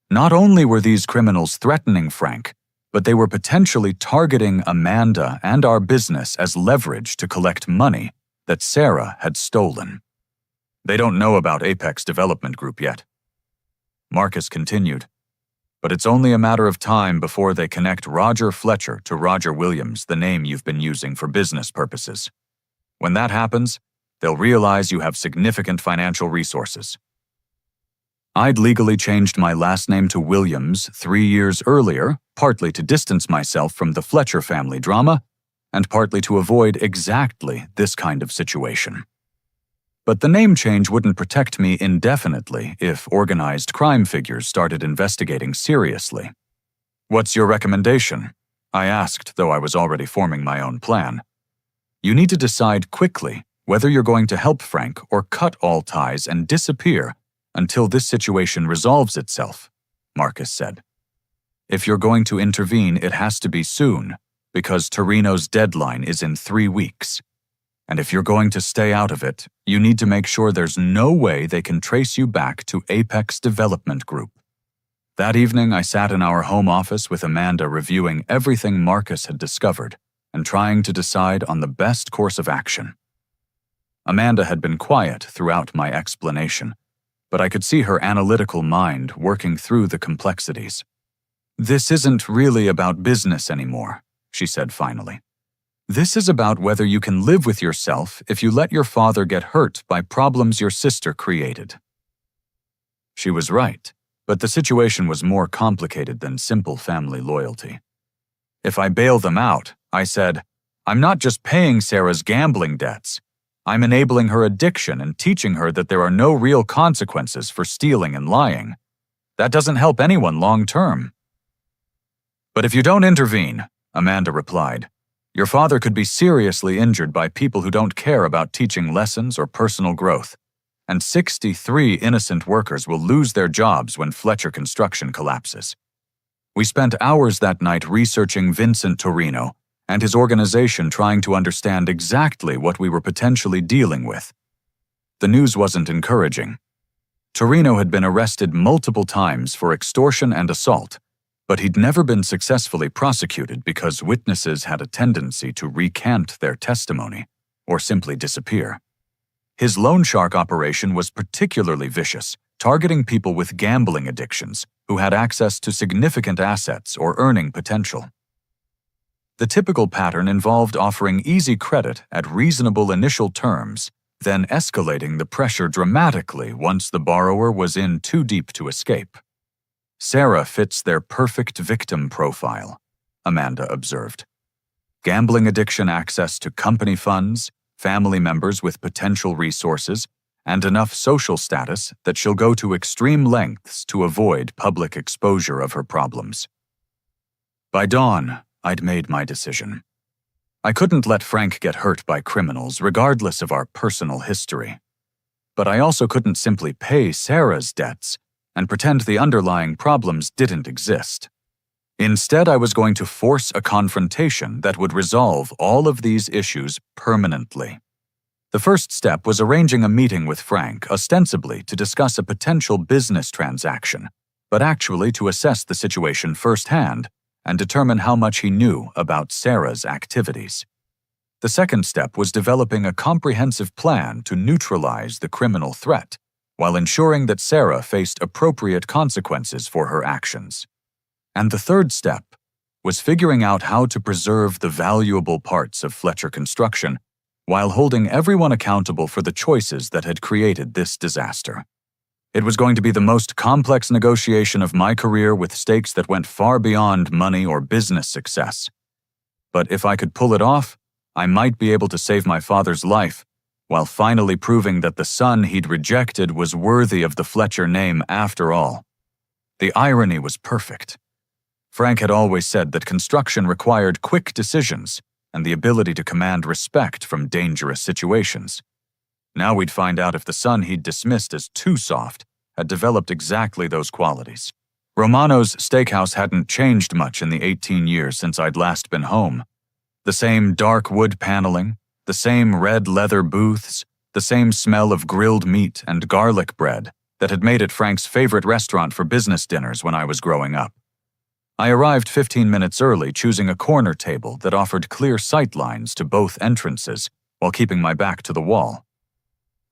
Not only were these criminals threatening Frank, but they were potentially targeting Amanda and our business as leverage to collect money that Sarah had stolen. They don't know about Apex Development Group yet. Marcus continued, "But it's only a matter of time before they connect Roger Fletcher to Roger Williams, the name you've been using for business purposes. When that happens, they'll realize you have significant financial resources." I'd legally changed my last name to Williams 3 years earlier, partly to distance myself from the Fletcher family drama, and partly to avoid exactly this kind of situation. But the name change wouldn't protect me indefinitely if organized crime figures started investigating seriously. "What's your recommendation?" I asked, though I was already forming my own plan. "You need to decide quickly whether you're going to help Frank or cut all ties and disappear until this situation resolves itself," Marcus said. "If you're going to intervene, it has to be soon, because Torino's deadline is in 3 weeks. And if you're going to stay out of it, you need to make sure there's no way they can trace you back to Apex Development Group." That evening, I sat in our home office with Amanda reviewing everything Marcus had discovered and trying to decide on the best course of action. Amanda had been quiet throughout my explanation, but I could see her analytical mind working through the complexities. "This isn't really about business anymore," she said finally. "This is about whether you can live with yourself if you let your father get hurt by problems your sister created." She was right, but the situation was more complicated than simple family loyalty. "If I bail them out," I said, "I'm not just paying Sarah's gambling debts. I'm enabling her addiction and teaching her that there are no real consequences for stealing and lying. That doesn't help anyone long term." "But if you don't intervene," Amanda replied, "your father could be seriously injured by people who don't care about teaching lessons or personal growth, and 63 innocent workers will lose their jobs when Fletcher Construction collapses." We spent hours that night researching Vincent Torino and his organization, trying to understand exactly what we were potentially dealing with. The news wasn't encouraging. Torino had been arrested multiple times for extortion and assault, but he'd never been successfully prosecuted because witnesses had a tendency to recant their testimony or simply disappear. His loan shark operation was particularly vicious, targeting people with gambling addictions who had access to significant assets or earning potential. The typical pattern involved offering easy credit at reasonable initial terms, then escalating the pressure dramatically once the borrower was in too deep to escape. "Sarah fits their perfect victim profile," Amanda observed. "Gambling addiction, access to company funds, family members with potential resources, and enough social status that she'll go to extreme lengths to avoid public exposure of her problems." By dawn, I'd made my decision. I couldn't let Frank get hurt by criminals regardless of our personal history. But I also couldn't simply pay Sarah's debts and pretend the underlying problems didn't exist. Instead, I was going to force a confrontation that would resolve all of these issues permanently. The first step was arranging a meeting with Frank, ostensibly to discuss a potential business transaction, but actually to assess the situation firsthand and determine how much he knew about Sarah's activities. The second step was developing a comprehensive plan to neutralize the criminal threat, while ensuring that Sarah faced appropriate consequences for her actions. And the third step was figuring out how to preserve the valuable parts of Fletcher Construction while holding everyone accountable for the choices that had created this disaster. It was going to be the most complex negotiation of my career, with stakes that went far beyond money or business success. But if I could pull it off, I might be able to save my father's life, while finally proving that the son he'd rejected was worthy of the Fletcher name after all. The irony was perfect. Frank had always said that construction required quick decisions and the ability to command respect from dangerous situations. Now we'd find out if the son he'd dismissed as too soft had developed exactly those qualities. Romano's steakhouse hadn't changed much in the 18 years since I'd last been home. The same dark wood paneling, the same red leather booths, the same smell of grilled meat and garlic bread that had made it Frank's favorite restaurant for business dinners when I was growing up. I arrived 15 minutes early, choosing a corner table that offered clear sight lines to both entrances while keeping my back to the wall.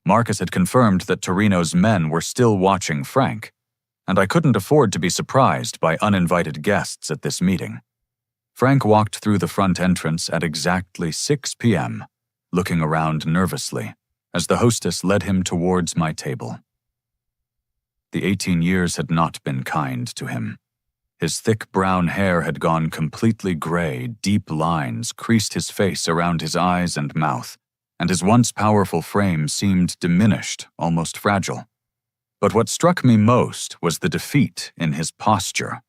Marcus had confirmed that Torino's men were still watching Frank, and I couldn't afford to be surprised by uninvited guests at this meeting. Frank walked through the front entrance at exactly 6 p.m., looking around nervously as the hostess led him towards my table. The 18 years had not been kind to him. His thick brown hair had gone completely gray, deep lines creased his face around his eyes and mouth, and his once powerful frame seemed diminished, almost fragile. But what struck me most was the defeat in his posture.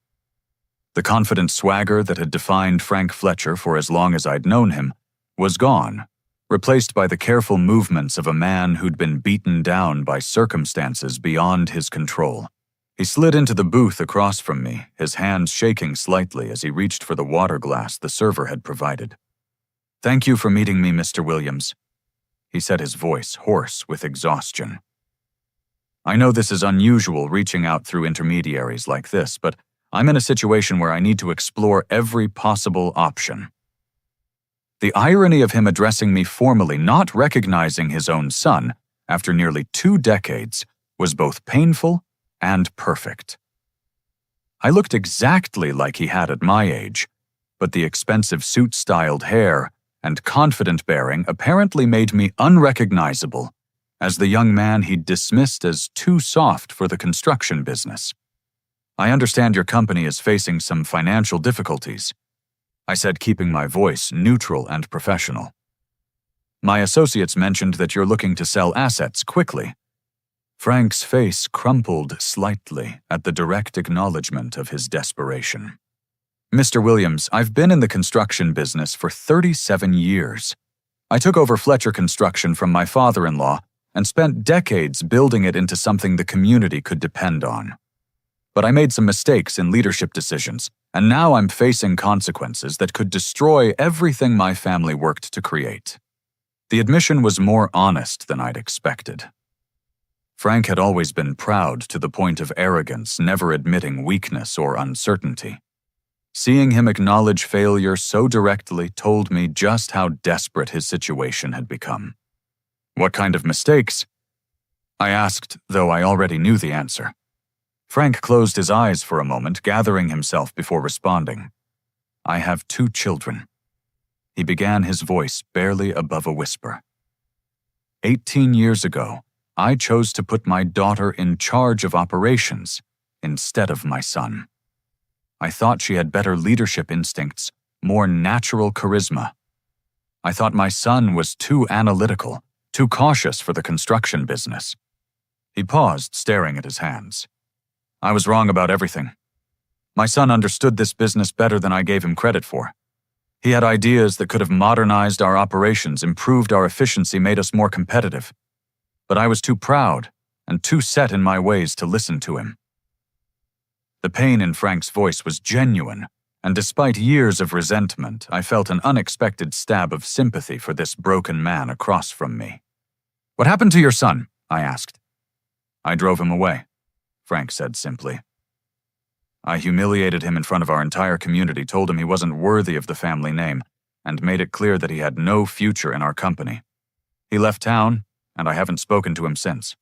The confident swagger that had defined Frank Fletcher for as long as I'd known him was gone, replaced by the careful movements of a man who'd been beaten down by circumstances beyond his control. He slid into the booth across from me, his hands shaking slightly as he reached for the water glass the server had provided. "Thank you for meeting me, Mr. Williams," he said, his voice hoarse with exhaustion. "I know this is unusual, reaching out through intermediaries like this, but I'm in a situation where I need to explore every possible option." The irony of him addressing me formally, not recognizing his own son, after nearly 2 decades, was both painful and perfect. I looked exactly like he had at my age, but the expensive suit-styled hair and confident bearing apparently made me unrecognizable as the young man he'd dismissed as too soft for the construction business. "I understand your company is facing some financial difficulties," I said, keeping my voice neutral and professional. "My associates mentioned that you're looking to sell assets quickly." Frank's face crumpled slightly at the direct acknowledgement of his desperation. "Mr. Williams, I've been in the construction business for 37 years. I took over Fletcher Construction from my father-in-law and spent decades building it into something the community could depend on. But I made some mistakes in leadership decisions, and now I'm facing consequences that could destroy everything my family worked to create." The admission was more honest than I'd expected. Frank had always been proud to the point of arrogance, never admitting weakness or uncertainty. Seeing him acknowledge failure so directly told me just how desperate his situation had become. "What kind of mistakes?" I asked, though I already knew the answer. Frank closed his eyes for a moment, gathering himself before responding. "I have 2 children." He began, his voice barely above a whisper. 18 years ago, I chose to put my daughter in charge of operations instead of my son. I thought she had better leadership instincts, more natural charisma. I thought my son was too analytical, too cautious for the construction business. He paused, staring at his hands. "I was wrong about everything. My son understood this business better than I gave him credit for. He had ideas that could have modernized our operations, improved our efficiency, made us more competitive. But I was too proud and too set in my ways to listen to him." The pain in Frank's voice was genuine, and despite years of resentment, I felt an unexpected stab of sympathy for this broken man across from me. "What happened to your son?" I asked. "I drove him away," Frank said simply. I humiliated him in front of our entire community, told him he wasn't worthy of the family name, and made it clear that he had no future in our company. He left town, and I haven't spoken to him since."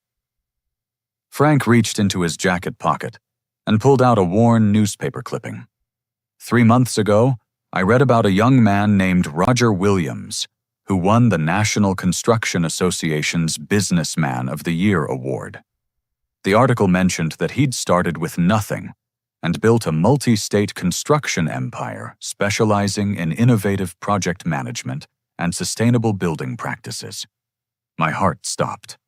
Frank reached into his jacket pocket and pulled out a worn newspaper clipping. 3 months ago, I read about a young man named Roger Williams, who won the National Construction Association's Businessman of the Year award. The article mentioned that he'd started with nothing and built a multi-state construction empire specializing in innovative project management and sustainable building practices. My heart stopped.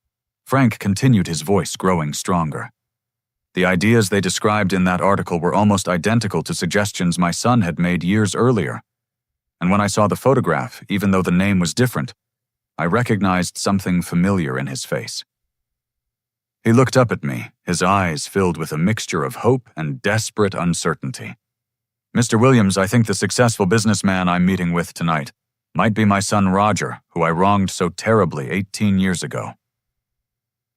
Frank continued, his voice growing stronger. The ideas they described in that article were almost identical to suggestions my son had made years earlier. And when I saw the photograph, even though the name was different, I recognized something familiar in his face. He looked up at me, his eyes filled with a mixture of hope and desperate uncertainty. "Mr. Williams, I think the successful businessman I'm meeting with tonight might be my son Roger, who I wronged so terribly 18 years ago."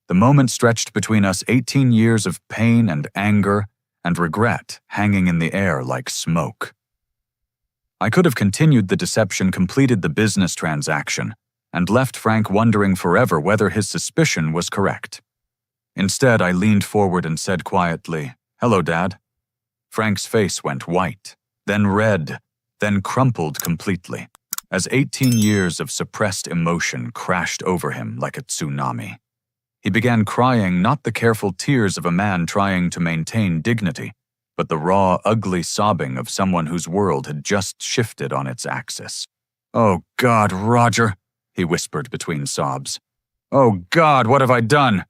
The moment stretched between us, 18 years of pain and anger and regret hanging in the air like smoke. I could have continued the deception, completed the business transaction, and left Frank wondering forever whether his suspicion was correct. Instead, I leaned forward and said quietly, "Hello, Dad." Frank's face went white, then red, then crumpled completely, as 18 years of suppressed emotion crashed over him like a tsunami. He began crying, not the careful tears of a man trying to maintain dignity, but the raw, ugly sobbing of someone whose world had just shifted on its axis. "Oh God, Roger," he whispered between sobs. "Oh God, what have I done?"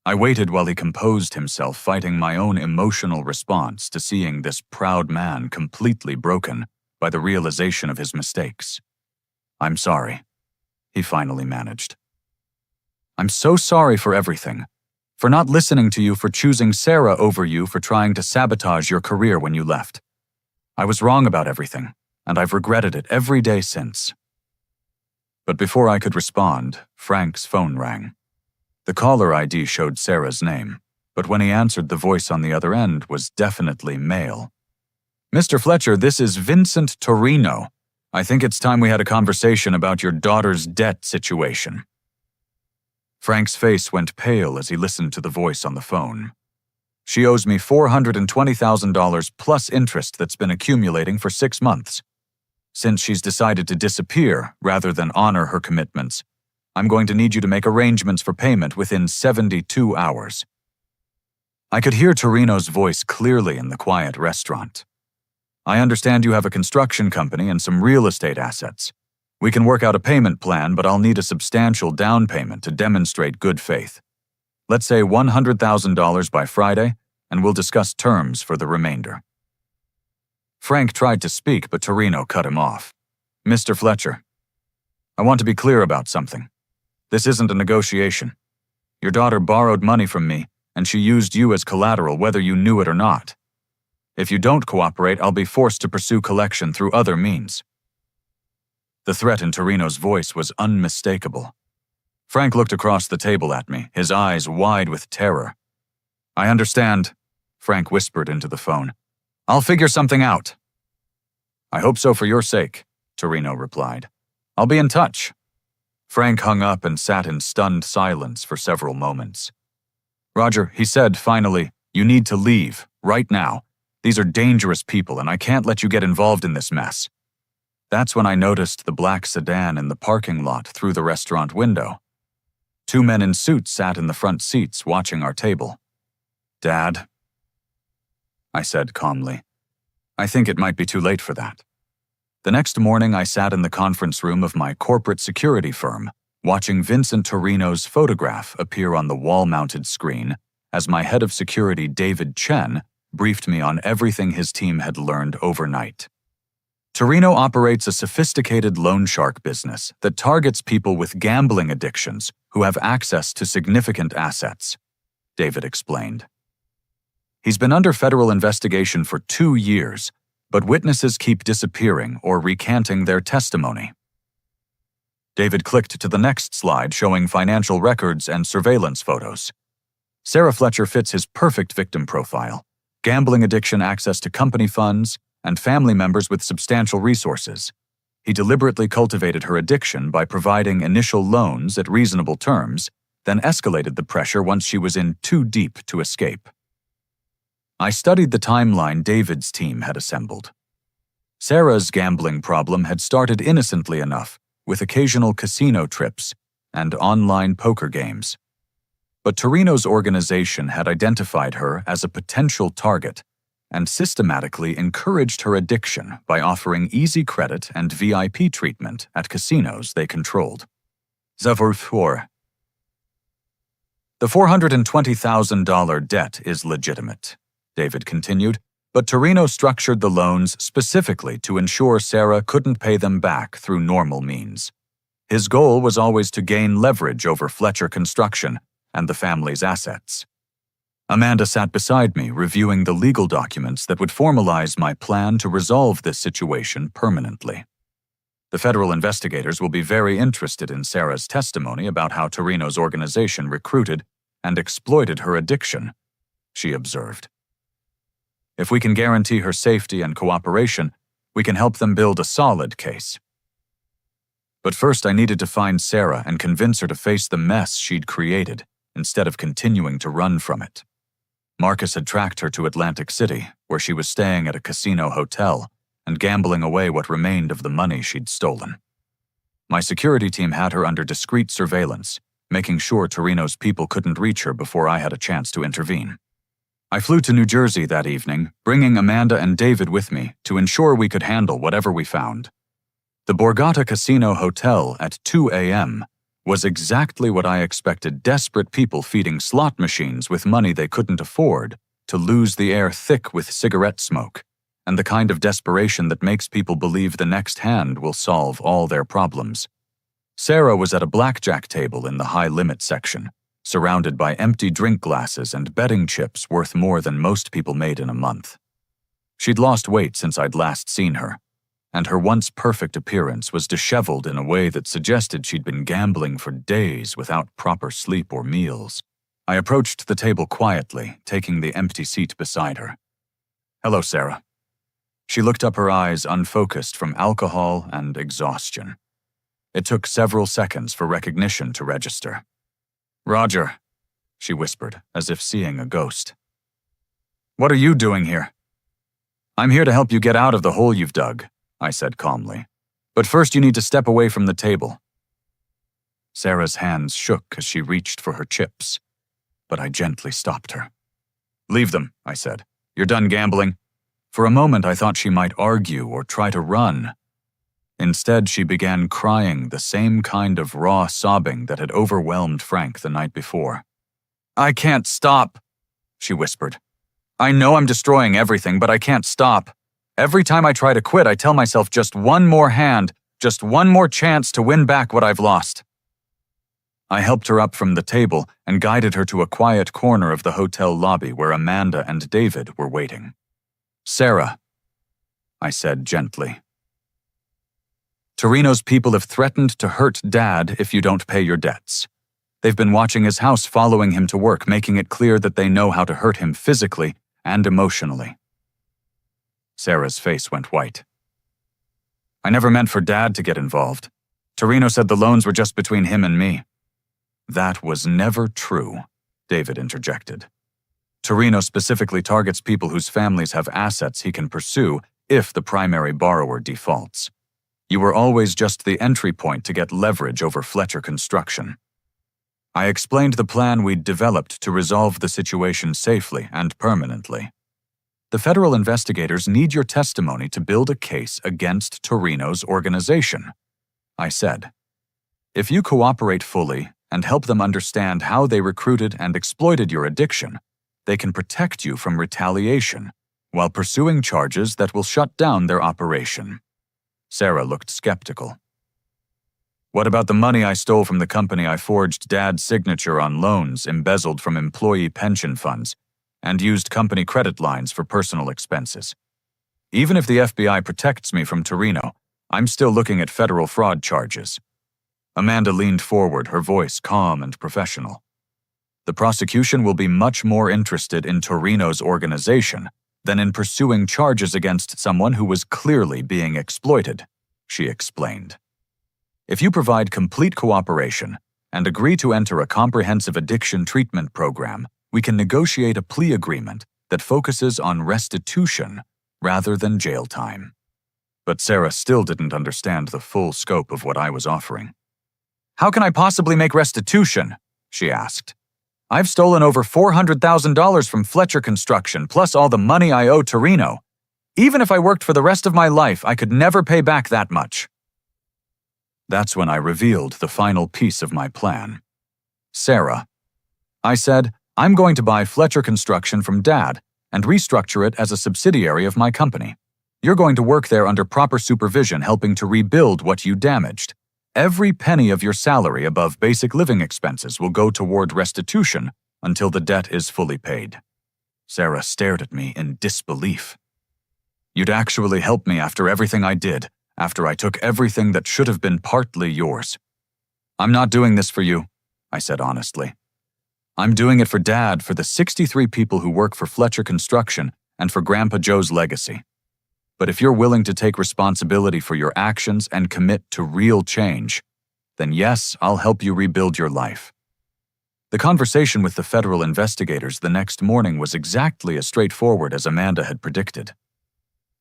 I waited while he composed himself, fighting my own emotional response to seeing this proud man completely broken by the realization of his mistakes. "I'm sorry," he finally managed. "I'm so sorry for everything. For not listening to you, for choosing Sarah over you, for trying to sabotage your career when you left. I was wrong about everything, and I've regretted it every day since." But before I could respond, Frank's phone rang. The caller ID showed Sarah's name, but when he answered, the voice on the other end was definitely male. "Mr. Fletcher, this is Vincent Torino. I think it's time we had a conversation about your daughter's debt situation." Frank's face went pale as he listened to the voice on the phone. "She owes me $420,000 plus interest that's been accumulating for 6 months. Since she's decided to disappear rather than honor her commitments, I'm going to need you to make arrangements for payment within 72 hours." I could hear Torino's voice clearly in the quiet restaurant. "I understand you have a construction company and some real estate assets. We can work out a payment plan, but I'll need a substantial down payment to demonstrate good faith. Let's say $100,000 by Friday, and we'll discuss terms for the remainder." Frank tried to speak, but Torino cut him off. "Mr. Fletcher, I want to be clear about something. This isn't a negotiation. Your daughter borrowed money from me, and she used you as collateral whether you knew it or not. If you don't cooperate, I'll be forced to pursue collection through other means." The threat in Torino's voice was unmistakable. Frank looked across the table at me, his eyes wide with terror. "I understand," Frank whispered into the phone. "I'll figure something out." "I hope so for your sake," Torino replied. "I'll be in touch." Frank hung up and sat in stunned silence for several moments. "Roger," he said finally, "you need to leave, right now. These are dangerous people, and I can't let you get involved in this mess." That's when I noticed the black sedan in the parking lot through the restaurant window. 2 men in suits sat in the front seats watching our table. "Dad," I said calmly, "I think it might be too late for that." The next morning, I sat in the conference room of my corporate security firm, watching Vincent Torino's photograph appear on the wall-mounted screen as my head of security, David Chen, briefed me on everything his team had learned overnight. Torino operates a sophisticated loan shark business that targets people with gambling addictions who have access to significant assets, David explained. He's been under federal investigation for 2 years, but witnesses keep disappearing or recanting their testimony. David clicked to the next slide showing financial records and surveillance photos. Sarah Fletcher fits his perfect victim profile. gambling addiction, access to company funds, and family members with substantial resources. He deliberately cultivated her addiction by providing initial loans at reasonable terms, then escalated the pressure once she was in too deep to escape. I studied the timeline David's team had assembled. Sarah's gambling problem had started innocently enough, with occasional casino trips and online poker games. But Torino's organization had identified her as a potential target and systematically encouraged her addiction by offering easy credit and VIP treatment at casinos they controlled. The $420,000 debt is legitimate, David continued, but Torino structured the loans specifically to ensure Sarah couldn't pay them back through normal means. His goal was always to gain leverage over Fletcher Construction and the family's assets. Amanda sat beside me, reviewing the legal documents that would formalize my plan to resolve this situation permanently. The federal investigators will be very interested in Sarah's testimony about how Torino's organization recruited and exploited her addiction, she observed. If we can guarantee her safety and cooperation, we can help them build a solid case. But first I needed to find Sarah and convince her to face the mess she'd created, instead of continuing to run from it. Marcus had tracked her to Atlantic City, where she was staying at a casino hotel and gambling away what remained of the money she'd stolen. My security team had her under discreet surveillance, making sure Torino's people couldn't reach her before I had a chance to intervene. I flew to New Jersey that evening, bringing Amanda and David with me to ensure we could handle whatever we found. The Borgata Casino Hotel at 2 a.m. was exactly what I expected desperate people feeding slot machines with money they couldn't afford to lose the air thick with cigarette smoke, and the kind of desperation that makes people believe the next hand will solve all their problems. Sarah was at a blackjack table in the high-limit section, surrounded by empty drink glasses and betting chips worth more than most people made in a month. She'd lost weight since I'd last seen her, and her once perfect appearance was disheveled in a way that suggested she'd been gambling for days without proper sleep or meals. I approached the table quietly, taking the empty seat beside her. "Hello, Sarah." She looked up, her eyes unfocused from alcohol and exhaustion. It took several seconds for recognition to register. "Roger," she whispered, as if seeing a ghost. "What are you doing here?" "I'm here to help you get out of the hole you've dug," I said calmly. "But first you need to step away from the table." Sarah's hands shook as she reached for her chips, but I gently stopped her. "Leave them," I said. "You're done gambling." For a moment I thought she might argue or try to run. Instead, she began crying, the same kind of raw sobbing that had overwhelmed Frank the night before. "I can't stop," she whispered. "I know I'm destroying everything, but I can't stop. Every time I try to quit, I tell myself just one more hand, just one more chance to win back what I've lost." I helped her up from the table and guided her to a quiet corner of the hotel lobby where Amanda and David were waiting. "Sarah," I said gently, "Torino's people have threatened to hurt Dad if you don't pay your debts. They've been watching his house, following him to work, making it clear that they know how to hurt him physically and emotionally." Sarah's face went white. "I never meant for Dad to get involved. Torino said the loans were just between him and me." "That was never true," David interjected. "Torino specifically targets people whose families have assets he can pursue if the primary borrower defaults. You were always just the entry point to get leverage over Fletcher Construction." I explained the plan we'd developed to resolve the situation safely and permanently. "The federal investigators need your testimony to build a case against Torino's organization," I said. "If you cooperate fully and help them understand how they recruited and exploited your addiction, they can protect you from retaliation while pursuing charges that will shut down their operation." Sarah looked skeptical. "What about the money I stole from the company I forged Dad's signature on loans embezzled from employee pension funds and used company credit lines for personal expenses? Even if the FBI protects me from Torino, I'm still looking at federal fraud charges." Amanda leaned forward, her voice calm and professional. The prosecution will be much more interested in Torino's organization than in pursuing charges against someone who was clearly being exploited, she explained. If you provide complete cooperation and agree to enter a comprehensive addiction treatment program, we can negotiate a plea agreement that focuses on restitution rather than jail time. But Sarah still didn't understand the full scope of what I was offering. How can I possibly make restitution? She asked. I've stolen over $400,000 from Fletcher Construction, plus all the money I owe Torino. Even if I worked for the rest of my life, I could never pay back that much. That's when I revealed the final piece of my plan. Sarah, I said, I'm going to buy Fletcher Construction from Dad and restructure it as a subsidiary of my company. You're going to work there under proper supervision, helping to rebuild what you damaged. Every penny of your salary above basic living expenses will go toward restitution until the debt is fully paid. Sarah stared at me in disbelief. You'd actually help me after everything I did, after I took everything that should have been partly yours. I'm not doing this for you, I said honestly. I'm doing it for Dad, for the 63 people who work for Fletcher Construction, and for Grandpa Joe's legacy. But if you're willing to take responsibility for your actions and commit to real change, then yes, I'll help you rebuild your life. The conversation with the federal investigators the next morning was exactly as straightforward as Amanda had predicted.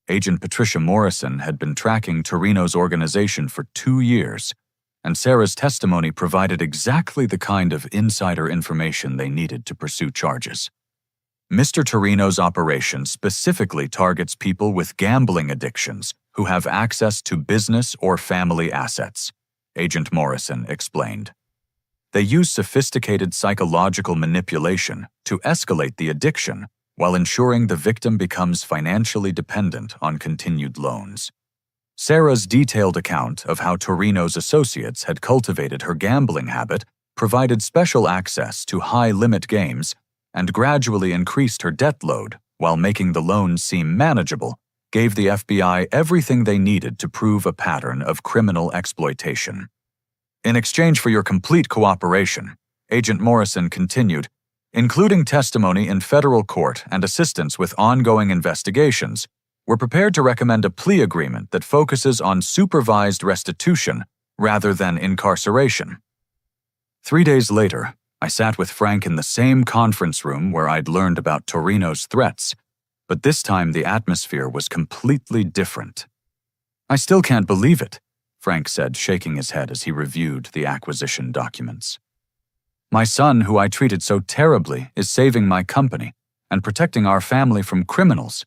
Agent Patricia Morrison had been tracking Torino's organization for 2 years, and Sarah's testimony provided exactly the kind of insider information they needed to pursue charges. Mr. Torino's operation specifically targets people with gambling addictions who have access to business or family assets, Agent Morrison explained. They use sophisticated psychological manipulation to escalate the addiction while ensuring the victim becomes financially dependent on continued loans. Sarah's detailed account of how Torino's associates had cultivated her gambling habit provided special access to high-limit games and gradually increased her debt load while making the loans seem manageable, gave the FBI everything they needed to prove a pattern of criminal exploitation. In exchange for your complete cooperation, Agent Morrison continued, including testimony in federal court and assistance with ongoing investigations, we're prepared to recommend a plea agreement that focuses on supervised restitution rather than incarceration. 3 days later, I sat with Frank in the same conference room where I'd learned about Torino's threats, but this time the atmosphere was completely different. I still can't believe it, Frank said, shaking his head as he reviewed the acquisition documents. My son, who I treated so terribly, is saving my company and protecting our family from criminals.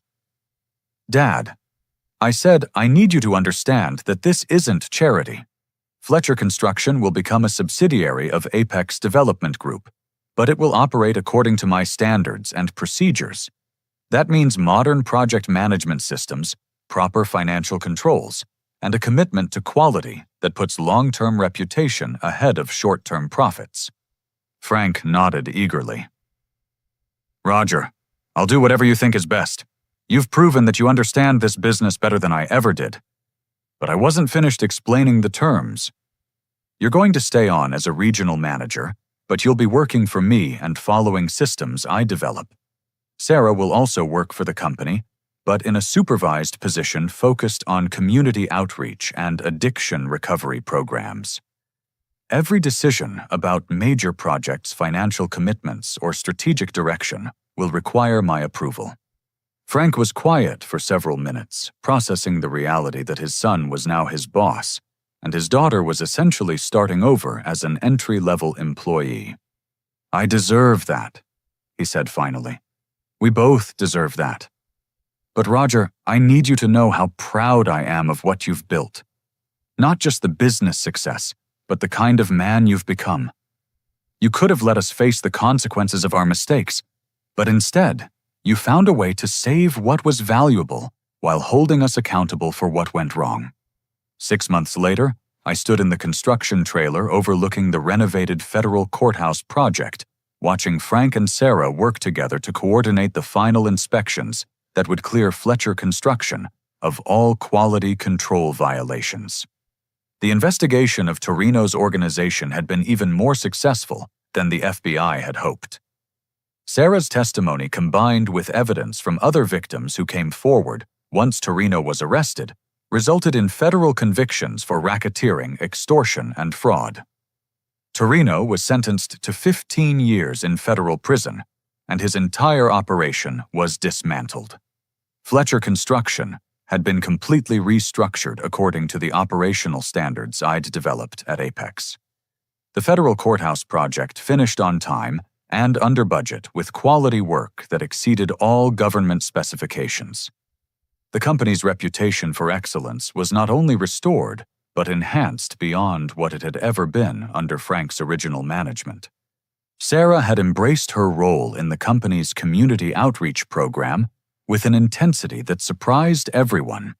Dad, I said, I need you to understand that this isn't charity. Fletcher Construction will become a subsidiary of Apex Development Group, but it will operate according to my standards and procedures. That means modern project management systems, proper financial controls, and a commitment to quality that puts long-term reputation ahead of short-term profits. Frank nodded eagerly. Roger, I'll do whatever you think is best. You've proven that you understand this business better than I ever did. But I wasn't finished explaining the terms. You're going to stay on as a regional manager, but you'll be working for me and following systems I develop. Sarah will also work for the company, but in a supervised position focused on community outreach and addiction recovery programs. Every decision about major projects, financial commitments, or strategic direction will require my approval. Frank was quiet for several minutes, processing the reality that his son was now his boss, and his daughter was essentially starting over as an entry-level employee. I deserve that, he said finally. We both deserve that. But Roger, I need you to know how proud I am of what you've built. Not just the business success, but the kind of man you've become. You could have let us face the consequences of our mistakes, but instead, you found a way to save what was valuable while holding us accountable for what went wrong. 6 months later, I stood in the construction trailer overlooking the renovated federal courthouse project, watching Frank and Sarah work together to coordinate the final inspections that would clear Fletcher Construction of all quality control violations. The investigation of Torino's organization had been even more successful than the FBI had hoped. Sarah's testimony, combined with evidence from other victims who came forward once Torino was arrested, resulted in federal convictions for racketeering, extortion, and fraud. Torino was sentenced to 15 years in federal prison, and his entire operation was dismantled. Fletcher Construction had been completely restructured according to the operational standards I'd developed at Apex. The federal courthouse project finished on time and under budget with quality work that exceeded all government specifications. The company's reputation for excellence was not only restored, but enhanced beyond what it had ever been under Frank's original management. Sarah had embraced her role in the company's community outreach program with an intensity that surprised everyone.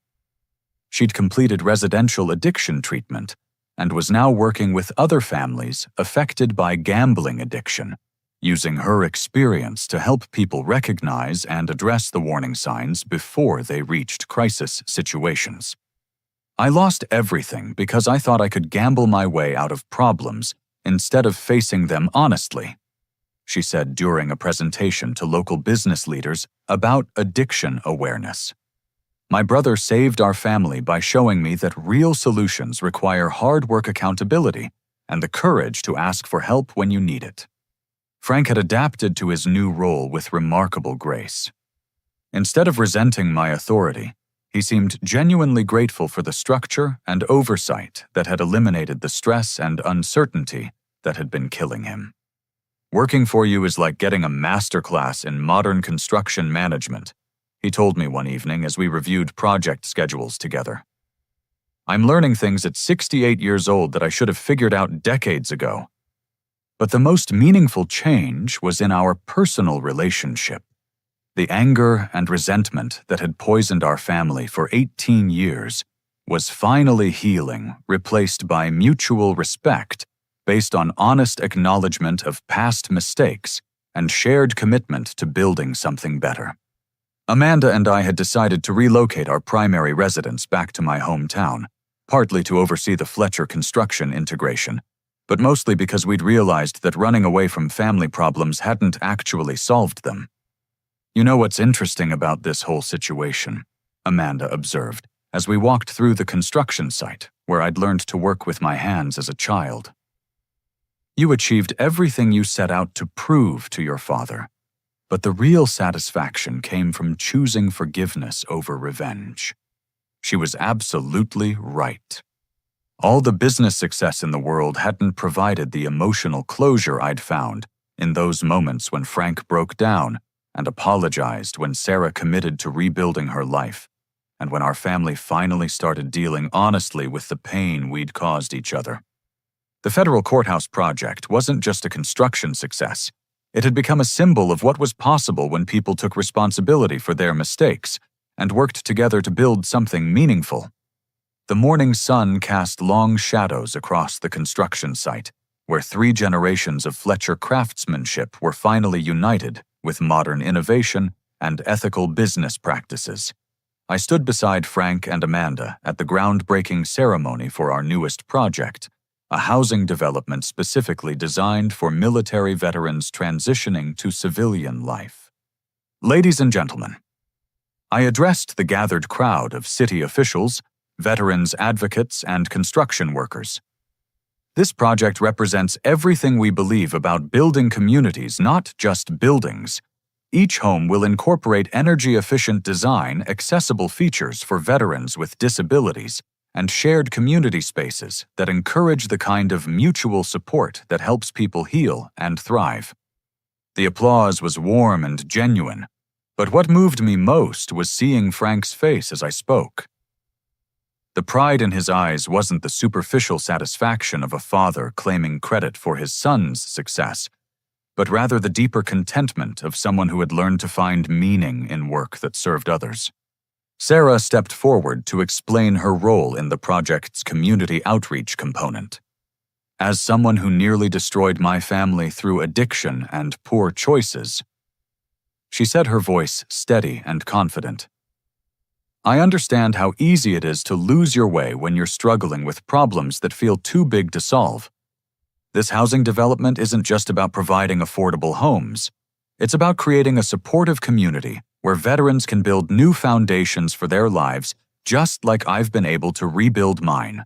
She'd completed residential addiction treatment and was now working with other families affected by gambling addiction, using her experience to help people recognize and address the warning signs before they reached crisis situations. I lost everything because I thought I could gamble my way out of problems instead of facing them honestly, she said during a presentation to local business leaders about addiction awareness. My brother saved our family by showing me that real solutions require hard work, accountability, and the courage to ask for help when you need it. Frank had adapted to his new role with remarkable grace. Instead of resenting my authority, he seemed genuinely grateful for the structure and oversight that had eliminated the stress and uncertainty that had been killing him. "Working for you is like getting a masterclass in modern construction management," he told me one evening as we reviewed project schedules together. "I'm learning things at 68 years old that I should have figured out decades ago." But the most meaningful change was in our personal relationship. The anger and resentment that had poisoned our family for 18 years was finally healing, replaced by mutual respect based on honest acknowledgement of past mistakes and shared commitment to building something better. Amanda and I had decided to relocate our primary residence back to my hometown, partly to oversee the Fletcher Construction integration, but mostly because we'd realized that running away from family problems hadn't actually solved them. "You know what's interesting about this whole situation?" Amanda observed, as we walked through the construction site where I'd learned to work with my hands as a child. "You achieved everything you set out to prove to your father, but the real satisfaction came from choosing forgiveness over revenge." She was absolutely right. All the business success in the world hadn't provided the emotional closure I'd found in those moments when Frank broke down and apologized when Sarah committed to rebuilding her life, and when our family finally started dealing honestly with the pain we'd caused each other. The federal courthouse project wasn't just a construction success. It had become a symbol of what was possible when people took responsibility for their mistakes and worked together to build something meaningful. The morning sun cast long shadows across the construction site, where 3 generations of Fletcher craftsmanship were finally united with modern innovation and ethical business practices. I stood beside Frank and Amanda at the groundbreaking ceremony for our newest project, a housing development specifically designed for military veterans transitioning to civilian life. "Ladies and gentlemen," I addressed the gathered crowd of city officials, veterans advocates, and construction workers. "This project represents everything we believe about building communities, not just buildings. Each home will incorporate energy-efficient design, accessible features for veterans with disabilities, and shared community spaces that encourage the kind of mutual support that helps people heal and thrive." The applause was warm and genuine, but what moved me most was seeing Frank's face as I spoke. The pride in his eyes wasn't the superficial satisfaction of a father claiming credit for his son's success, but rather the deeper contentment of someone who had learned to find meaning in work that served others. Sarah stepped forward to explain her role in the project's community outreach component. "As someone who nearly destroyed my family through addiction and poor choices," she said, her voice steady and confident, "I understand how easy it is to lose your way when you're struggling with problems that feel too big to solve. This housing development isn't just about providing affordable homes. It's about creating a supportive community where veterans can build new foundations for their lives, just like I've been able to rebuild mine.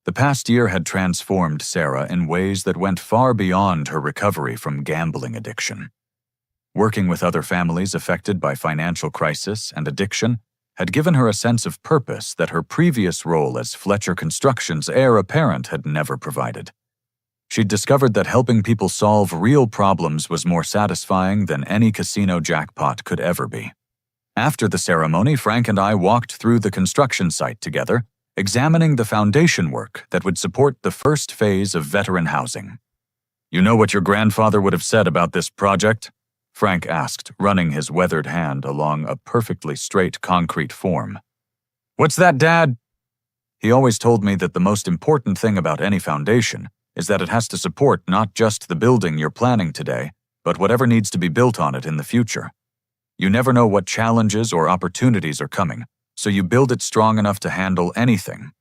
The past year had transformed Sarah in ways that went far beyond her recovery from gambling addiction. Working with other families affected by financial crisis and addiction had given her a sense of purpose that her previous role as Fletcher Construction's heir apparent had never provided. She'd discovered that helping people solve real problems was more satisfying than any casino jackpot could ever be. After the ceremony, Frank and I walked through the construction site together, examining the foundation work that would support the first phase of veteran housing. "You know what your grandfather would have said about this project?" Frank asked, running his weathered hand along a perfectly straight concrete form. "What's that, Dad?" "He always told me that the most important thing about any foundation is that it has to support not just the building you're planning today, but whatever needs to be built on it in the future. You never know what challenges or opportunities are coming, so you build it strong enough to handle anything."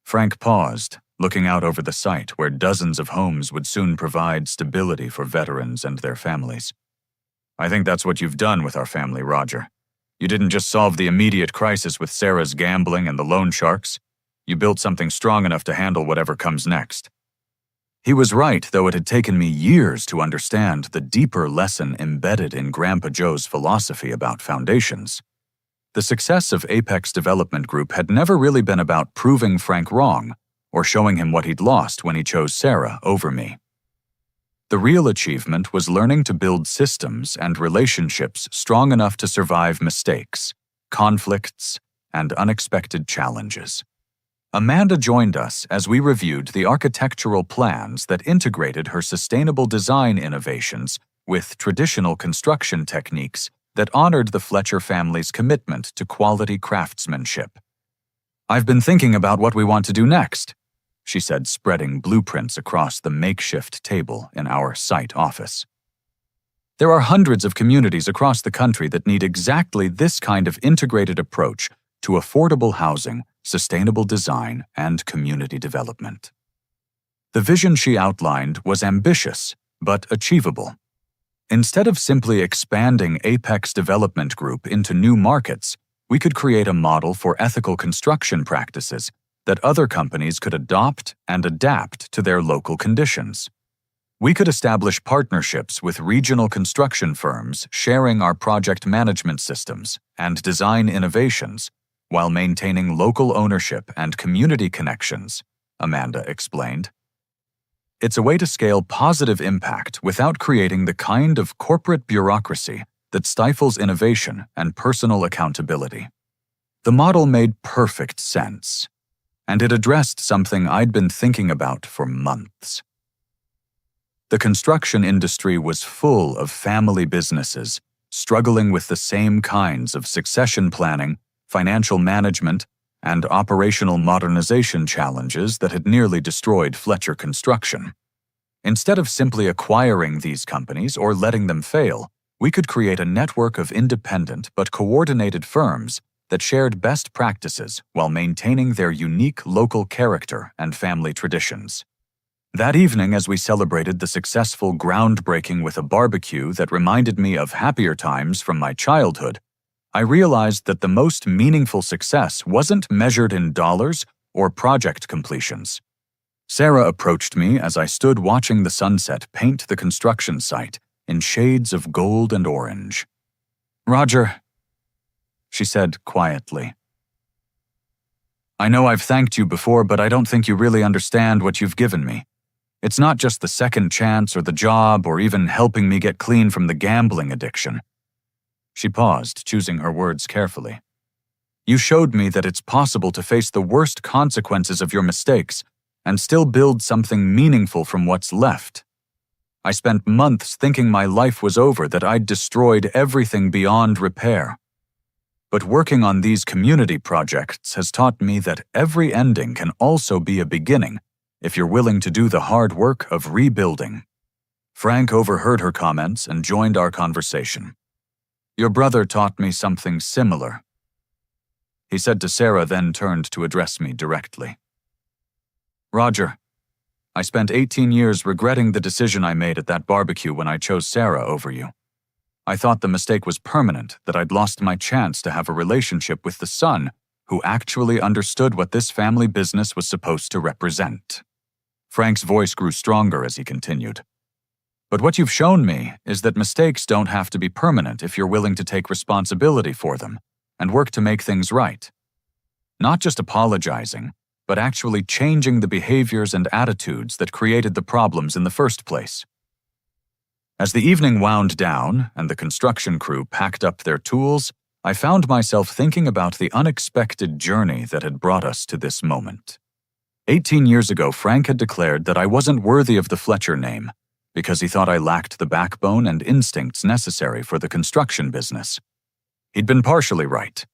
Frank paused, looking out over the site where dozens of homes would soon provide stability for veterans and their families. "I think that's what you've done with our family, Roger. You didn't just solve the immediate crisis with Sarah's gambling and the loan sharks. You built something strong enough to handle whatever comes next." He was right, though it had taken me years to understand the deeper lesson embedded in Grandpa Joe's philosophy about foundations. The success of Apex Development Group had never really been about proving Frank wrong or showing him what he'd lost when he chose Sarah over me. The real achievement was learning to build systems and relationships strong enough to survive mistakes, conflicts, and unexpected challenges. Amanda joined us as we reviewed the architectural plans that integrated her sustainable design innovations with traditional construction techniques that honored the Fletcher family's commitment to quality craftsmanship. "I've been thinking about what we want to do next," she said, spreading blueprints across the makeshift table in our site office. "There are hundreds of communities across the country that need exactly this kind of integrated approach to affordable housing, sustainable design, and community development." The vision she outlined was ambitious, but achievable. Instead of simply expanding Apex Development Group into new markets, we could create a model for ethical construction practices that other companies could adopt and adapt to their local conditions. We could establish partnerships with regional construction firms sharing our project management systems and design innovations while maintaining local ownership and community connections, Amanda explained. "It's a way to scale positive impact without creating the kind of corporate bureaucracy that stifles innovation and personal accountability." The model made perfect sense, and it addressed something I'd been thinking about for months. The construction industry was full of family businesses struggling with the same kinds of succession planning, financial management, and operational modernization challenges that had nearly destroyed Fletcher Construction. Instead of simply acquiring these companies or letting them fail, we could create a network of independent but coordinated firms that shared best practices while maintaining their unique local character and family traditions. That evening, as we celebrated the successful groundbreaking with a barbecue that reminded me of happier times from my childhood, I realized that the most meaningful success wasn't measured in dollars or project completions. Sarah approached me as I stood watching the sunset paint the construction site in shades of gold and orange. "Roger," she said quietly, "I know I've thanked you before, but I don't think you really understand what you've given me. It's not just the second chance or the job or even helping me get clean from the gambling addiction." She paused, choosing her words carefully. "You showed me that it's possible to face the worst consequences of your mistakes and still build something meaningful from what's left. I spent months thinking my life was over, that I'd destroyed everything beyond repair. But working on these community projects has taught me that every ending can also be a beginning if you're willing to do the hard work of rebuilding." Frank overheard her comments and joined our conversation. "Your brother taught me something similar," he said to Sarah, then turned to address me directly. "Roger, I spent 18 years regretting the decision I made at that barbecue when I chose Sarah over you. I thought the mistake was permanent, that I'd lost my chance to have a relationship with the son who actually understood what this family business was supposed to represent. Frank's voice grew stronger as he continued. But what you've shown me is that mistakes don't have to be permanent if you're willing to take responsibility for them and work to make things right. Not just apologizing, but actually changing the behaviors and attitudes that created the problems in the first place. As the evening wound down and the construction crew packed up their tools, I found myself thinking about the unexpected journey that had brought us to this moment. 18 years ago, Frank had declared that I wasn't worthy of the Fletcher name because he thought I lacked the backbone and instincts necessary for the construction business. He'd been partially right.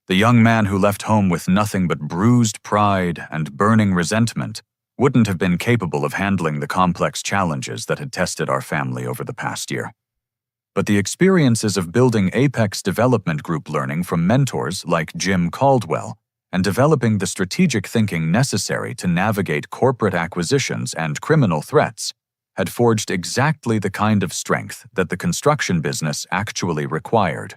The young man who left home with nothing but bruised pride and burning resentment wouldn't have been capable of handling the complex challenges that had tested our family over the past year. But the experiences of building Apex Development Group learning from mentors like Jim Caldwell and developing the strategic thinking necessary to navigate corporate acquisitions and criminal threats had forged exactly the kind of strength that the construction business actually required.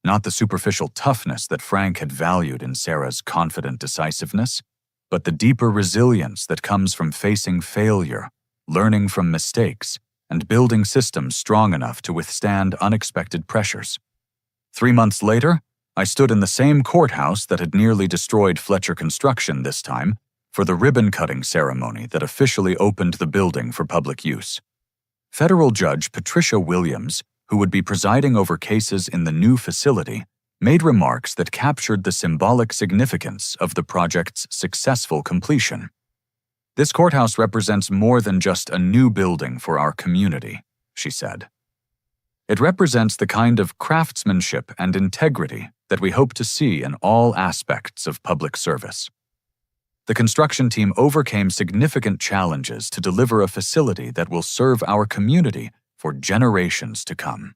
Not the superficial toughness that Frank had valued in Sarah's confident decisiveness, but the deeper resilience that comes from facing failure, learning from mistakes, and building systems strong enough to withstand unexpected pressures. 3 months later, I stood in the same courthouse that had nearly destroyed Fletcher Construction this time for the ribbon-cutting ceremony that officially opened the building for public use. Federal Judge Patricia Williams, who would be presiding over cases in the new facility, made remarks that captured the symbolic significance of the project's successful completion. "This courthouse represents more than just a new building for our community," she said. "It represents the kind of craftsmanship and integrity that we hope to see in all aspects of public service." The construction team overcame significant challenges to deliver a facility that will serve our community for generations to come.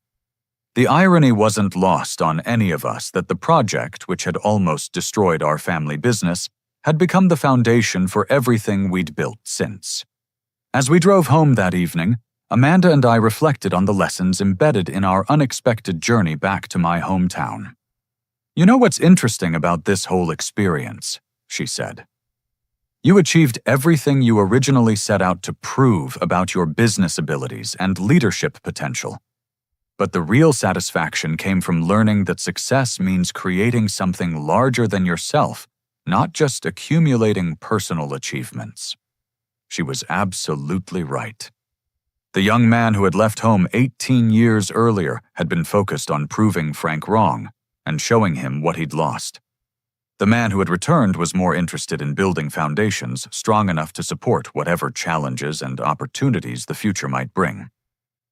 The irony wasn't lost on any of us that the project, which had almost destroyed our family business, had become the foundation for everything we'd built since. As we drove home that evening, Amanda and I reflected on the lessons embedded in our unexpected journey back to my hometown. "You know what's interesting about this whole experience?" she said. "You achieved everything you originally set out to prove about your business abilities and leadership potential. But the real satisfaction came from learning that success means creating something larger than yourself, not just accumulating personal achievements." She was absolutely right. The young man who had left home 18 years earlier had been focused on proving Frank wrong and showing him what he'd lost. The man who had returned was more interested in building foundations strong enough to support whatever challenges and opportunities the future might bring.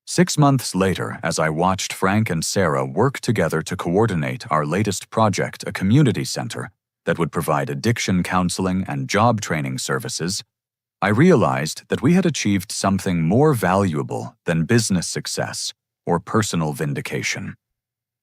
6 months later, as I watched Frank and Sarah work together to coordinate our latest project, a community center that would provide addiction counseling and job training services, I realized that we had achieved something more valuable than business success or personal vindication.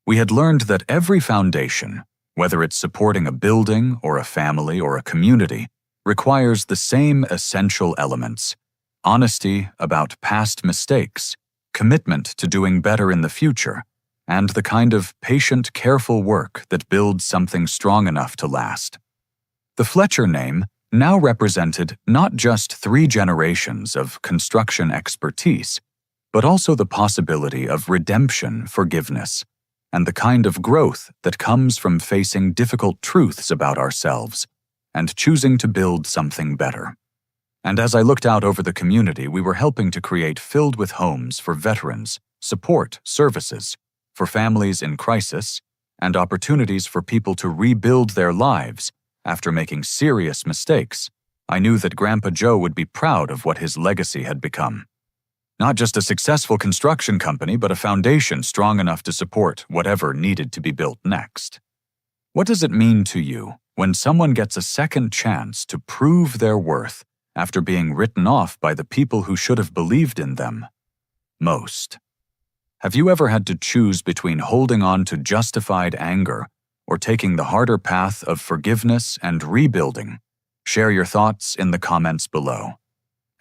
We had learned that every foundation, whether it's supporting a building or a family or a community, requires the same essential elements: honesty about past mistakes, commitment to doing better in the future, and the kind of patient, careful work that builds something strong enough to last. The Fletcher name now represented not just 3 generations of construction expertise, but also the possibility of redemption, forgiveness, and the kind of growth that comes from facing difficult truths about ourselves and choosing to build something better. And as I looked out over the community we were helping to create filled with homes for veterans, support services, for families in crisis, and opportunities for people to rebuild their lives after making serious mistakes, I knew that Grandpa Joe would be proud of what his legacy had become. Not just a successful construction company, but a foundation strong enough to support whatever needed to be built next. What does it mean to you when someone gets a second chance to prove their worth after being written off by the people who should have believed in them most? Have you ever had to choose between holding on to justified anger or taking the harder path of forgiveness and rebuilding? Share your thoughts in the comments below.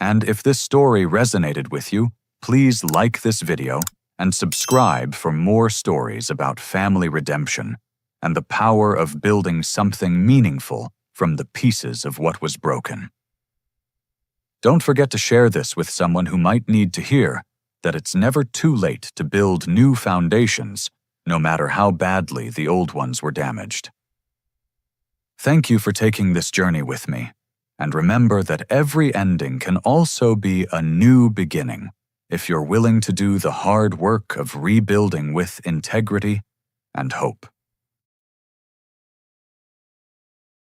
And if this story resonated with you, please like this video and subscribe for more stories about family redemption and the power of building something meaningful from the pieces of what was broken. Don't forget to share this with someone who might need to hear that it's never too late to build new foundations, no matter how badly the old ones were damaged. Thank you for taking this journey with me, and remember that every ending can also be a new beginning if you're willing to do the hard work of rebuilding with integrity and hope.